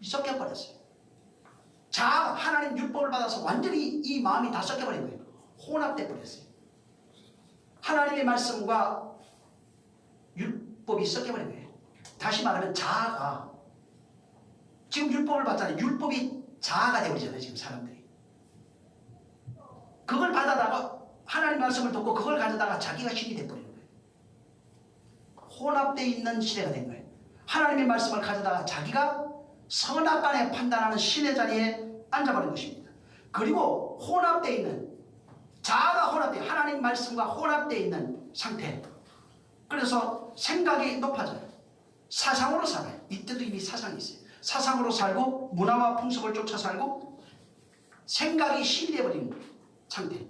섞여버렸어요. 하나님 율법을 받아서 완전히 이 마음이 다 섞여버린 거예요. 혼합돼 버렸어요. 하나님의 말씀과 율법이 섞여버린 거예요. 다시 말하면 자아가 지금 율법을 받잖아요. 율법이 자아가 되어버리잖아요. 지금 사람들이 그걸 받아다가 하나님 말씀을 듣고 그걸 가져다가 자기가 신이 되어버리는 거예요. 혼합되어 있는 시대가 된 거예요. 하나님의 말씀을 가져다가 자기가 선악간에 판단하는 신의 자리에 앉아버린 것입니다. 그리고 혼합되어 있는 자아가 혼합되어 하나님 말씀과 혼합되어 있는 상태. 그래서 생각이 높아져요. 사상으로 살아요. 이때도 이미 사상이 있어요. 사상으로 살고 문화와 풍습을 쫓아 살고 생각이 신이 되어버린 상태.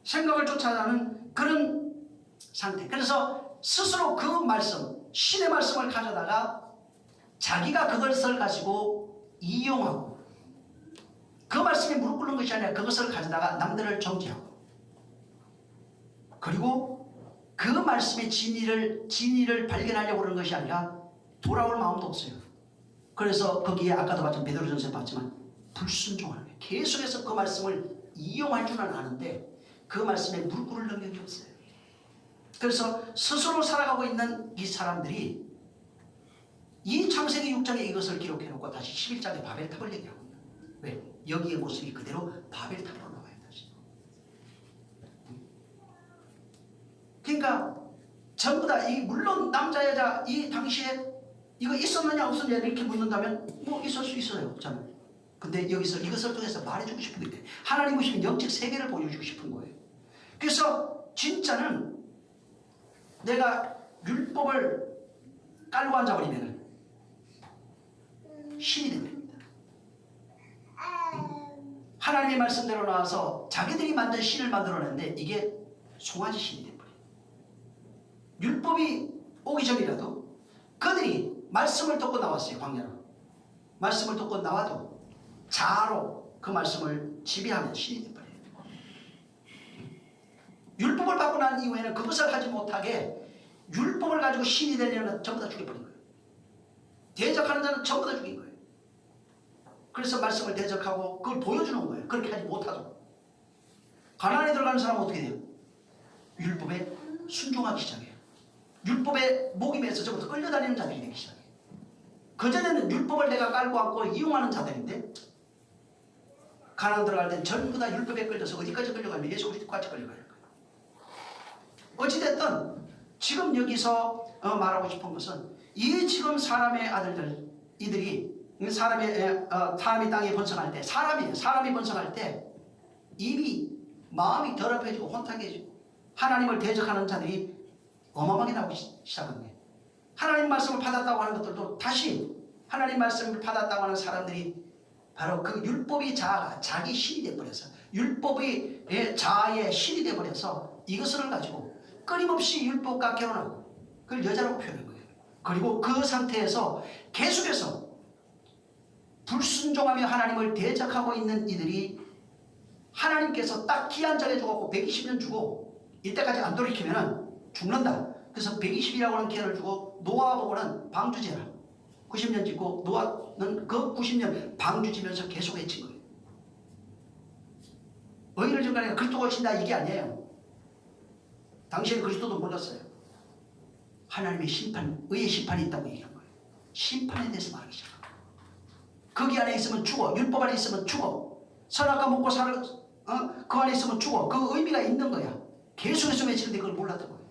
생각을 쫓아가는 그런 상태. 그래서 스스로 그 말씀, 신의 말씀을 가져다가 자기가 그것을 가지고 이용하고 그 말씀에 무릎 꿇는 것이 아니라 그것을 가져다가 남들을 정죄하고 그리고 그 말씀의 진리를 발견하려고 그러는 것이 아니라 돌아올 마음도 없어요. 그래서 거기에 아까도 봤지만 베드로전서에 봤지만 불순종하는 거예요. 계속해서 그 말씀을 이용할 줄은 아는데 그 말씀에 무릎 꿇을 능력이 없어요. 그래서 스스로 살아가고 있는 이 사람들이 이 창세기 6장에 이것을 기록해놓고 다시 11장에 바벨탑을 얘기하고 있는 거예요. 왜? 여기의 모습이 그대로 바벨탑으로 나와요. 다시. 그러니까 전부 다 물론 남자 여자 이 당시에 이거 있었느냐 없었느냐 이렇게 묻는다면 뭐 있을 수 있어요. 저는. 근데 여기서 이것을 통해서 말해주고 싶은 게 하나님 보시면 영적 세계를 보여주고 싶은 거예요. 그래서 진짜는 내가 율법을 깔고 앉아버리면 신이 되버립니다. 하나님의 말씀대로 나와서 자기들이 만든 신을 만들어냈는데 이게 송아지 신이 돼버려요. 율법이 오기 전이라도 그들이 말씀을 듣고 나왔어요. 광야로 말씀을 듣고 나와도 자아로 그 말씀을 지배하는 신이 돼버려요. 율법을 받고 난 이후에는 그것을 하지 못하게 율법을 가지고 신이 되려는 전부 다 죽여버린 거예요. 대적하는 자는 전부 다 죽인 거예요. 그래서 말씀을 대적하고 그걸 보여주는 거예요. 그렇게 하지 못하도록. 가나안에 들어가는 사람은 어떻게 돼요? 율법에 순종하기 시작해요. 율법에 목이 매서 저부터 끌려다니는 자들이 되기 시작해요. 그전에는 율법을 내가 깔고 앉고 이용하는 자들인데 가나안 들어갈 땐 전부 다 율법에 끌려서 어디까지 끌려가면 예수 그리스도까지 끌려가는 거예요. 어찌됐든 지금 여기서 말하고 싶은 것은 이 지금 사람의 아들들 이들이 사람이 땅에 번성할 때 사람이 번성할 때 이미 마음이 더럽혀지고 혼탁해지고 하나님을 대적하는 자들이 어마어마하게 나오기 시작한 거예요. 하나님 말씀을 받았다고 하는 것들도 다시 하나님 말씀을 받았다고 하는 사람들이 바로 그 율법이 자아가 자기 신이 되어버려서 율법이 자아의 신이 되어버려서 이것을 가지고 끊임없이 율법과 결혼하고 그걸 여자라고 표현한 거예요. 그리고 그 상태에서 계속해서 불순종하며 하나님을 대적하고 있는 이들이 하나님께서 딱 기한 정해 주고 120년 주고 이때까지 안 돌이키면 죽는다. 그래서 120이라고 하는 기한을 주고 노아 보고는 방주제라 90년 짓고 노아는 그 90년 방주지면서 계속 외친 거예요. 의인을 증거하니까 그리스도가 오신다 이게 아니에요. 당시에 그리스도도 몰랐어요. 하나님의 심판, 의의 심판이 있다고 얘기한 거예요. 심판에 대해서 말하기 시작합니다. 거기 안에 있으면 죽어. 율법 안에 있으면 죽어. 선악과 먹고 살아, 그 안에 있으면 죽어. 그 의미가 있는 거야. 계속해서 외치는데 그걸 몰랐던 거예요.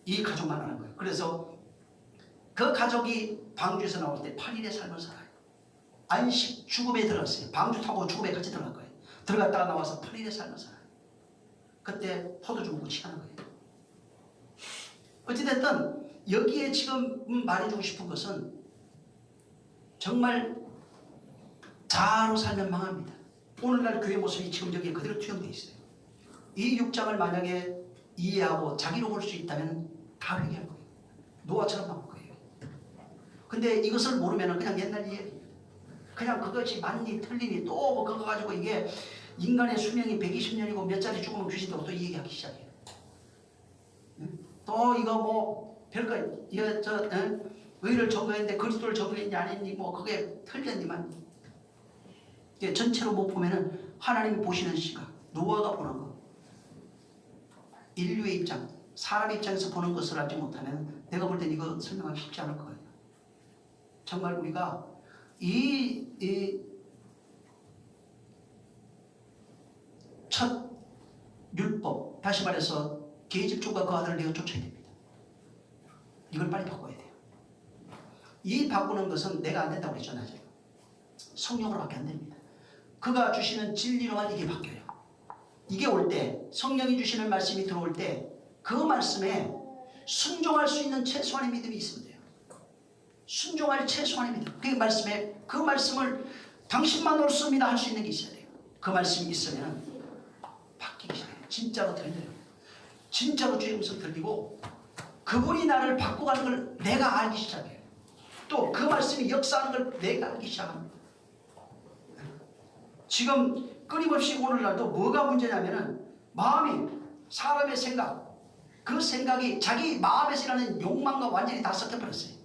이 가족만 하는 거예요. 그래서 그 가족이 방주에서 나올 때 8일의 삶을 살아요. 안식 죽음에 들어갔어요. 방주 타고 죽음에 같이 들어간 거예요. 들어갔다가 나와서 8일의 삶을 살아요. 그때 포도주 먹고 취하는 거예요. 어찌됐든 여기에 지금 말해주고 싶은 것은 정말 자아로 살면 망합니다. 오늘날 교회 모습이 지금 여기에 그대로 투영되어 있어요. 이 6장을 만약에 이해하고 자기로 볼 수 있다면 다 회개할 거예요. 노아처럼 나올 거예요. 근데 이것을 모르면 그냥 옛날 이야기예요. 그냥 그것이 맞니 틀리니 또 그거 가지고 이게 인간의 수명이 120년이고 몇 자리 죽으면 귀신다고 또 이 얘기하기 시작해요. 또 이거 뭐 별거 이거 의를 정거했는데 그리스도를 정거했니 아니니 뭐 그게 틀렸니만 전체로 못 보면은 하나님이 보시는 시각 노아가 보는 거 인류의 입장 사람의 입장에서 보는 것을 알지 못하면 내가 볼 땐 이거 설명하기 쉽지 않을 거예요. 정말 우리가 이 첫 율법 다시 말해서 계집종과 그 아들을 내어 쫓아야 됩니다. 이걸 빨리 바꿔야 돼요. 이 바꾸는 것은 내가 안 된다고 그랬잖아요. 성령으로밖에 안 됩니다. 그가 주시는 진리로만 이게 바뀌어요. 이게 올 때 성령이 주시는 말씀이 들어올 때 그 말씀에 순종할 수 있는 최소한의 믿음이 있으면 돼요. 순종할 최소한의 믿음. 그 말씀을 당신만 옳습니다 할 수 있는 게 있어야 돼요. 그 말씀이 있으면 바뀌기 시작해요. 진짜로 들려요. 진짜로 주의 음성 들리고 그분이 나를 바꿔가는 걸 내가 알기 시작해요. 또 그 말씀이 역사하는 걸 내가 알기 시작합니다. 지금 끊임없이 오늘날도 뭐가 문제냐면은 마음이 사람의 생각 그 생각이 자기 마음에서 일어나는 욕망과 완전히 다 섞여버렸어요.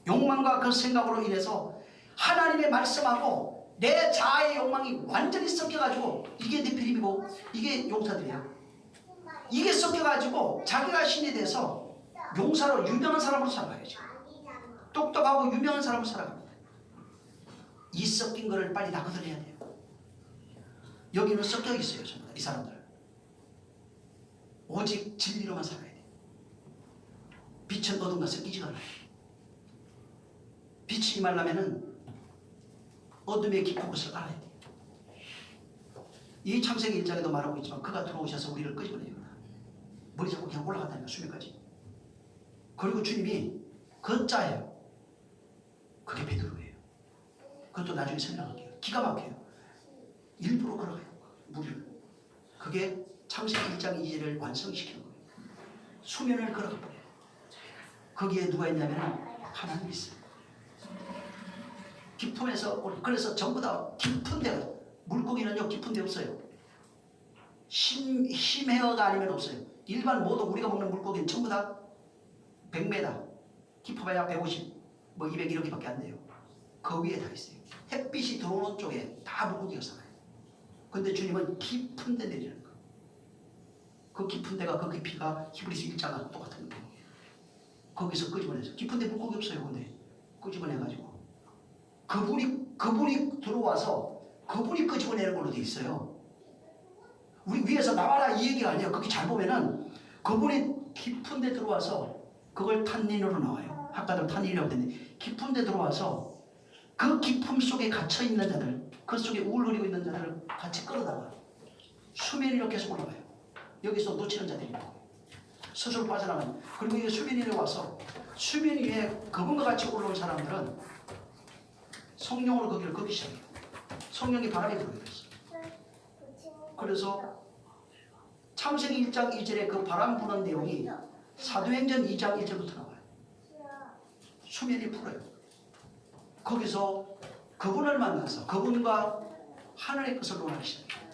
욕망과 그 생각으로 인해서 하나님의 말씀하고 내 자아의 욕망이 완전히 섞여가지고 이게 네피림이고 이게 용사들이야. 이게 섞여가지고 자기가 신이 돼서 용사로 유명한 사람으로 살아가야죠. 똑똑하고 유명한 사람으로 살아갑니다. 이 섞인 거를 빨리 다 걷어내야 돼요. 여기는 섞여 있어요. 전부 다 이 사람들. 오직 진리로만 살아야 돼요. 빛은 어둠과 섞이지가 않아요. 빛이 임하려면은 어둠의 깊은 곳을 알아야 돼요. 이 창세기 1장에도 말하고 있지만 그가 들어오셔서 우리를 끄집어내입니다. 머리 잡고 그냥 올라갔다니까 수면까지. 그리고 주님이 그 자예요. 그게 베드로예요. 그것도 나중에 설명할게요. 기가 막혀요. 일부러 걸어가요. 무리를. 그게 창세기 1장 2절을 완성시키는 거예요. 수면을 걸어가 버려요. 거기에 누가 있냐면 하나님이 있어요. 깊음에서, 그래서 전부 다 깊은 데, 물고기는요 깊은 데 없어요. 심해어가 아니면 없어요. 일반 모든 우리가 먹는 물고기는 전부 다 100m, 깊어봐야 150, 뭐 200 이렇게밖에 안 돼요. 그 위에 다 있어요. 햇빛이 들어오는 쪽에 다 물고기가 살아요. 근데 주님은 깊은 데 내리는 거예요. 그 깊은 데가 그 깊이가 히브리서 1장하고 똑같은 거예요. 거기서 끄집어내서 깊은 데 물고기 없어요. 근데 끄집어내가지고 그분이 들어와서 그분이 끄집어내는 걸로 돼 있어요. 우리 위에서 나와라 이 얘기가 아니에요. 거기 잘 보면은 그분이 깊은 데 들어와서 그걸 탄닌으로 나와요. 학가들 탄닌이라고 했는데 깊은 데 들어와서 그 깊음 속에 갇혀 있는 자들, 그 속에 우울거리고 있는 자들을 같이 끌어다가 수면이 이렇게 해서 올라가요. 여기서 놓치는 자들이 있고 스스로 빠져나가는. 그리고 이 수면 위에 와서 수면 위에 그분과 같이 올라온 사람들은 성령으로 거기를 걷기 시작해요. 성령이 바람이 불어요. 그래서 창세기 1장 2절에 그 바람 부는 내용이 사도행전 2장 1절부터 나와요. 수면이 풀어요. 거기서 그분을 만나서 그분과 하늘의 것을 논하기 시작해요.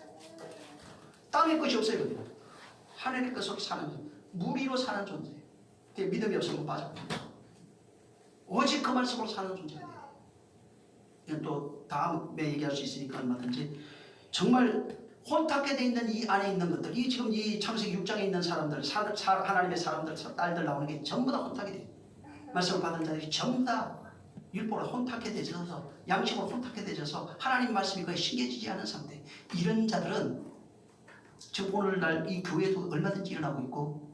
땅의 것이 없어요. 여기는. 하늘의 것으로 사는, 물 위로 사는 존재예요. 믿음이 없으면 빠져요. 오직 그 말씀으로 사는 존재예요. 이건 또 다음에 얘기할 수 있으니까 얼마든지. 정말 혼탁해 돼 있는 이 안에 있는 것들, 이 지금 이 창세기 6장에 있는 사람들, 하나님의 사람들, 딸들 나오는 게 전부 다 혼탁이 돼요. 말씀을 받은 자들이 전부 다 율법으로 혼탁해 되져서, 양식으로 혼탁해 되져서 하나님 말씀이 거의 신겨지지 않은 상태. 이런 자들은 지금 오늘날 이 교회도 얼마든지 일어나고 있고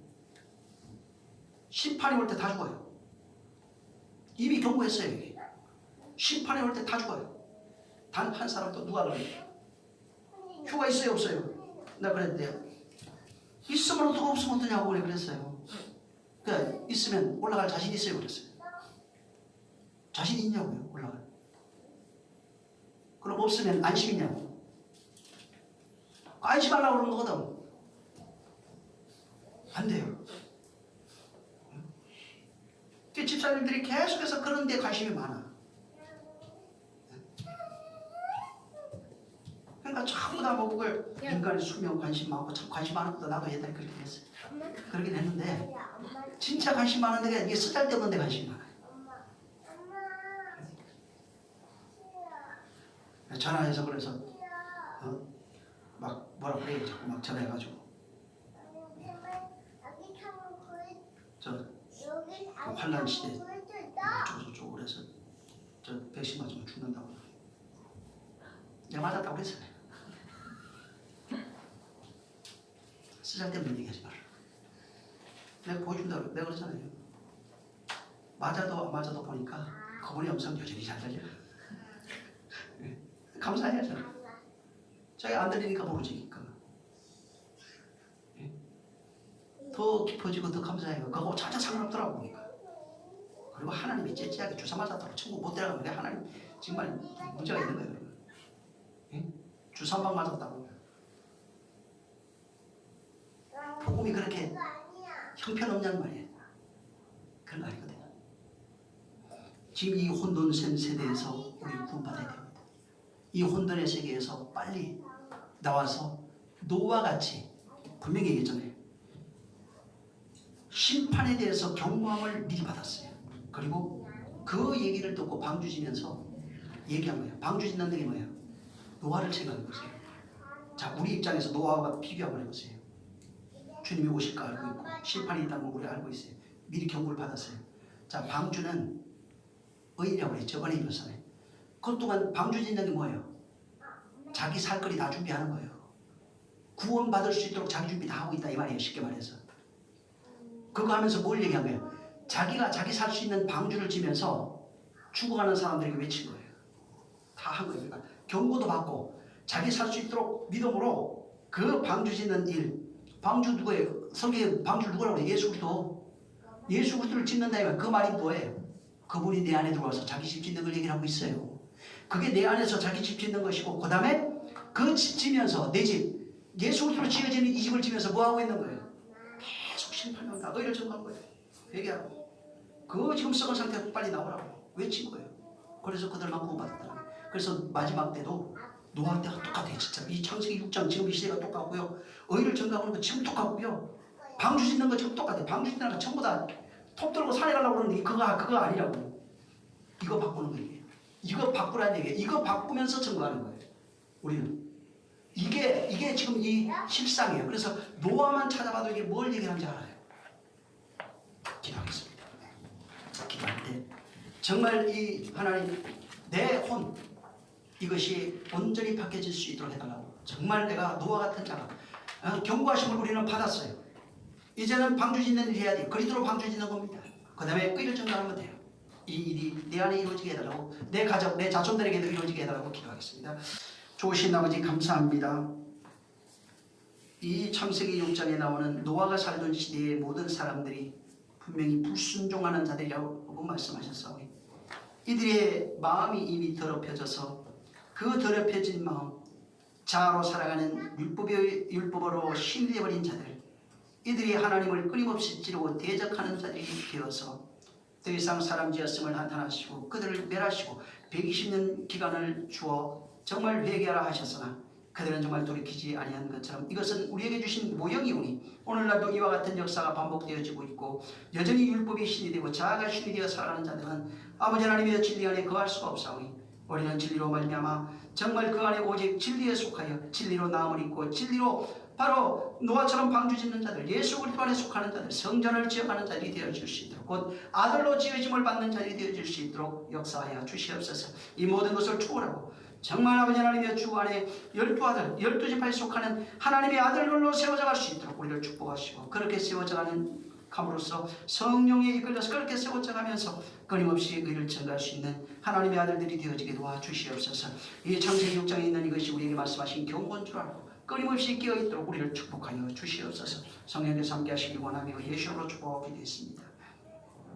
심판이 올 때 다 죽어요. 이미 경고했어요. 여기. 심판이 올 때 다 죽어요. 단 한 사람도 누가 그래요? 휴가 있어요 없어요? 나 그랬대요. 있으면 어떡하고 없으면 어떠냐고 그랬어요. 그러니까 있으면 올라갈 자신 있어요 그랬어요. 자신 있냐고요 올라갈. 그럼 없으면 안심 있냐고. 안심하려고 그러는 거거든. 안 돼요. 집사님들이 계속해서 그런 데 관심이 많아. 그러니까 전부 다 뭐 그걸 인간의 수명 관심 많고 참 관심 많은 것도 나도 옛날에 그렇게 했어요. 그러긴 했는데 진짜 관심 많은 데가 이게 쓰잘데없는 데 관심이 많아요. 전화해서 그래서 막 뭐라 그래요. 자꾸 막 전화해가지고 저 환란 시대 저쪽 그래서 저 백신 맞으면 죽는다고. 내가 맞았다고 그랬어요. 쓰잘데없는 얘기하지 마라. 내가 보여준다고 내가 그러잖아요. 맞아도 안 맞아도 보니까 그분의 음성 여전히 잘 들려. 감사해야죠. 저희 안 들리니까 모르지. 더 깊어지고 더 감사해요. 그거 전혀 상관없더라고. 그리고 하나님이 째째하게 주사 맞았다고 천국 못 들어가면 왜 하나님 정말 문제가 있는 거예요. 주사 한 방 맞았다고. 복음이 그렇게 형편없냐는 말이에요. 그런 거 아니거든요. 지금 이 혼돈된 세대에서 우리 구원받아야 됩니다. 이 혼돈의 세계에서 빨리 나와서 노아와 같이 분명히 얘기했잖아요. 심판에 대해서 경고함을 미리 받았어요. 그리고 그 얘기를 듣고 방주 지면서 얘기한 거예요. 방주 짓는 게 뭐예요? 노아를 생각해 보세요. 자, 우리 입장에서 노아와 비교 한번 해보세요. 주님이 오실 거 알고 있고 심판이 있다는 걸 우리 알고 있어요. 미리 경고를 받았어요. 자, 방주는 의인이라고 그랬죠. 은혜 입었잖아요. 그것 동안 방주 짓는 게 뭐예요? 자기 살 거리 다 준비하는 거예요. 구원받을 수 있도록 자기 준비 다 하고 있다 이 말이에요. 쉽게 말해서. 그거 하면서 뭘 얘기한 거예요? 자기가 자기 살 수 있는 방주를 지면서 죽어가는 사람들에게 외친 거예요. 다 한 거예요. 그러니까 경고도 받고 자기 살 수 있도록 믿음으로 그 방주 짓는 일. 방주 누구예요? 성경에 방주 누구라고 해요? 예수 그리스도. 예수 그리스도를 짓는다면 그 말이 뭐예요? 그분이 내 안에 들어와서 자기 집 짓는 걸 얘기를 하고 있어요. 그게 내 안에서 자기 집 짓는 것이고 그 다음에 그 집 지면서 내 집 예수 그리스도로 지어지는 이 집을 지면서 뭐 하고 있는 거예요? 계속 심판한다. 의를 전가한 거예요. 회개하고. 그거 지금 썩은 상태에서 빨리 나오라고 외친 거예요. 그래서 그들만 구원받았다. 그래서 마지막 때도 노아 때가 똑같아요. 진짜 이 창세기 6장 지금 이 시대가 똑같고요. 의를 전가하는 거 지금 똑같고요. 방주 짓는 거 지금 똑같아요. 방주 짓는 거 전부 다 톱 들고 산에 가려고 그러는데 그거 아니라고. 이거 바꾸는 거예요. 이거 바꾸라는 얘기예요. 이거 바꾸면서 전가하는 거예요. 우리는 이게 지금 이 실상이에요. 그래서 노아만 찾아봐도 이게 뭘 얘기하는지 알아요. 기도하겠습니다. 기도할 때 정말 이 하나님 내 혼 이것이 온전히 바뀌어질 수 있도록 해달라고. 정말 내가 노아 같은 자가 경고하심을 우리는 받았어요. 이제는 방주 짓는 일 해야 돼요. 그리스도로 방주 짓는 겁니다. 그 다음에 의를 전가하면 돼요. 이 일이 내 안에 이루어지게 해달라고, 내 가족, 내 자손들에게도 이루어지게 해달라고 기도하겠습니다. 좋으신 아버지 감사합니다. 이 창세기 6장에 나오는 노아가 살던 시대의 모든 사람들이 분명히 불순종하는 자들이라고 말씀하셨사오니 이들의 마음이 이미 더럽혀져서 그 더럽혀진 마음, 자아로 살아가는 율법으로 신뢰해버린 자들, 이들이 하나님을 끊임없이 찌르고 대적하는 자들이 되어서 더 이상 사람지었음을 나타나시고 그들을 멸하시고 120년 기간을 주어 정말 회개하라 하셨으나 그들은 정말 돌이키지 아니한 것처럼 이것은 우리에게 주신 모형이오니 오늘날도 이와 같은 역사가 반복되어지고 있고 여전히 율법이 신이 되고 자아가 신이 되어 살아가는 자들은 아버지 하나님의 진리 안에 거할 수가 없사오니 우리는 진리로 말미암아 정말 그 안에 오직 진리에 속하여 진리로 나음을 입고 진리로 바로 노아처럼 방주 짓는 자들, 예수 그리스도 안에 속하는 자들, 성전을 지어가는 자들이 되어질 수 있도록 곧 아들로 지어짐을 받는 자들이 되어질 수 있도록 역사하여 주시옵소서. 이 모든 것을 초월하고 정말 아버지 하나님의 주 안에 12아들, 12지파에 속하는 하나님의 아들들로 세워져갈 수 있도록 우리를 축복하시고 그렇게 세워져가는 감으로써 성령에 이끌려서 그렇게 세워져가면서 끊임없이 의를 전가할 수 있는 하나님의 아들들이 되어지게 도와주시옵소서. 이 창세기 6장에 있는 이것이 우리에게 말씀하신 경고인 줄 알고 끊임없이 깨어있도록 우리를 축복하여 주시옵소서. 성령께서 함께 하시기 원하며 예수로 축복하게 되었습니다.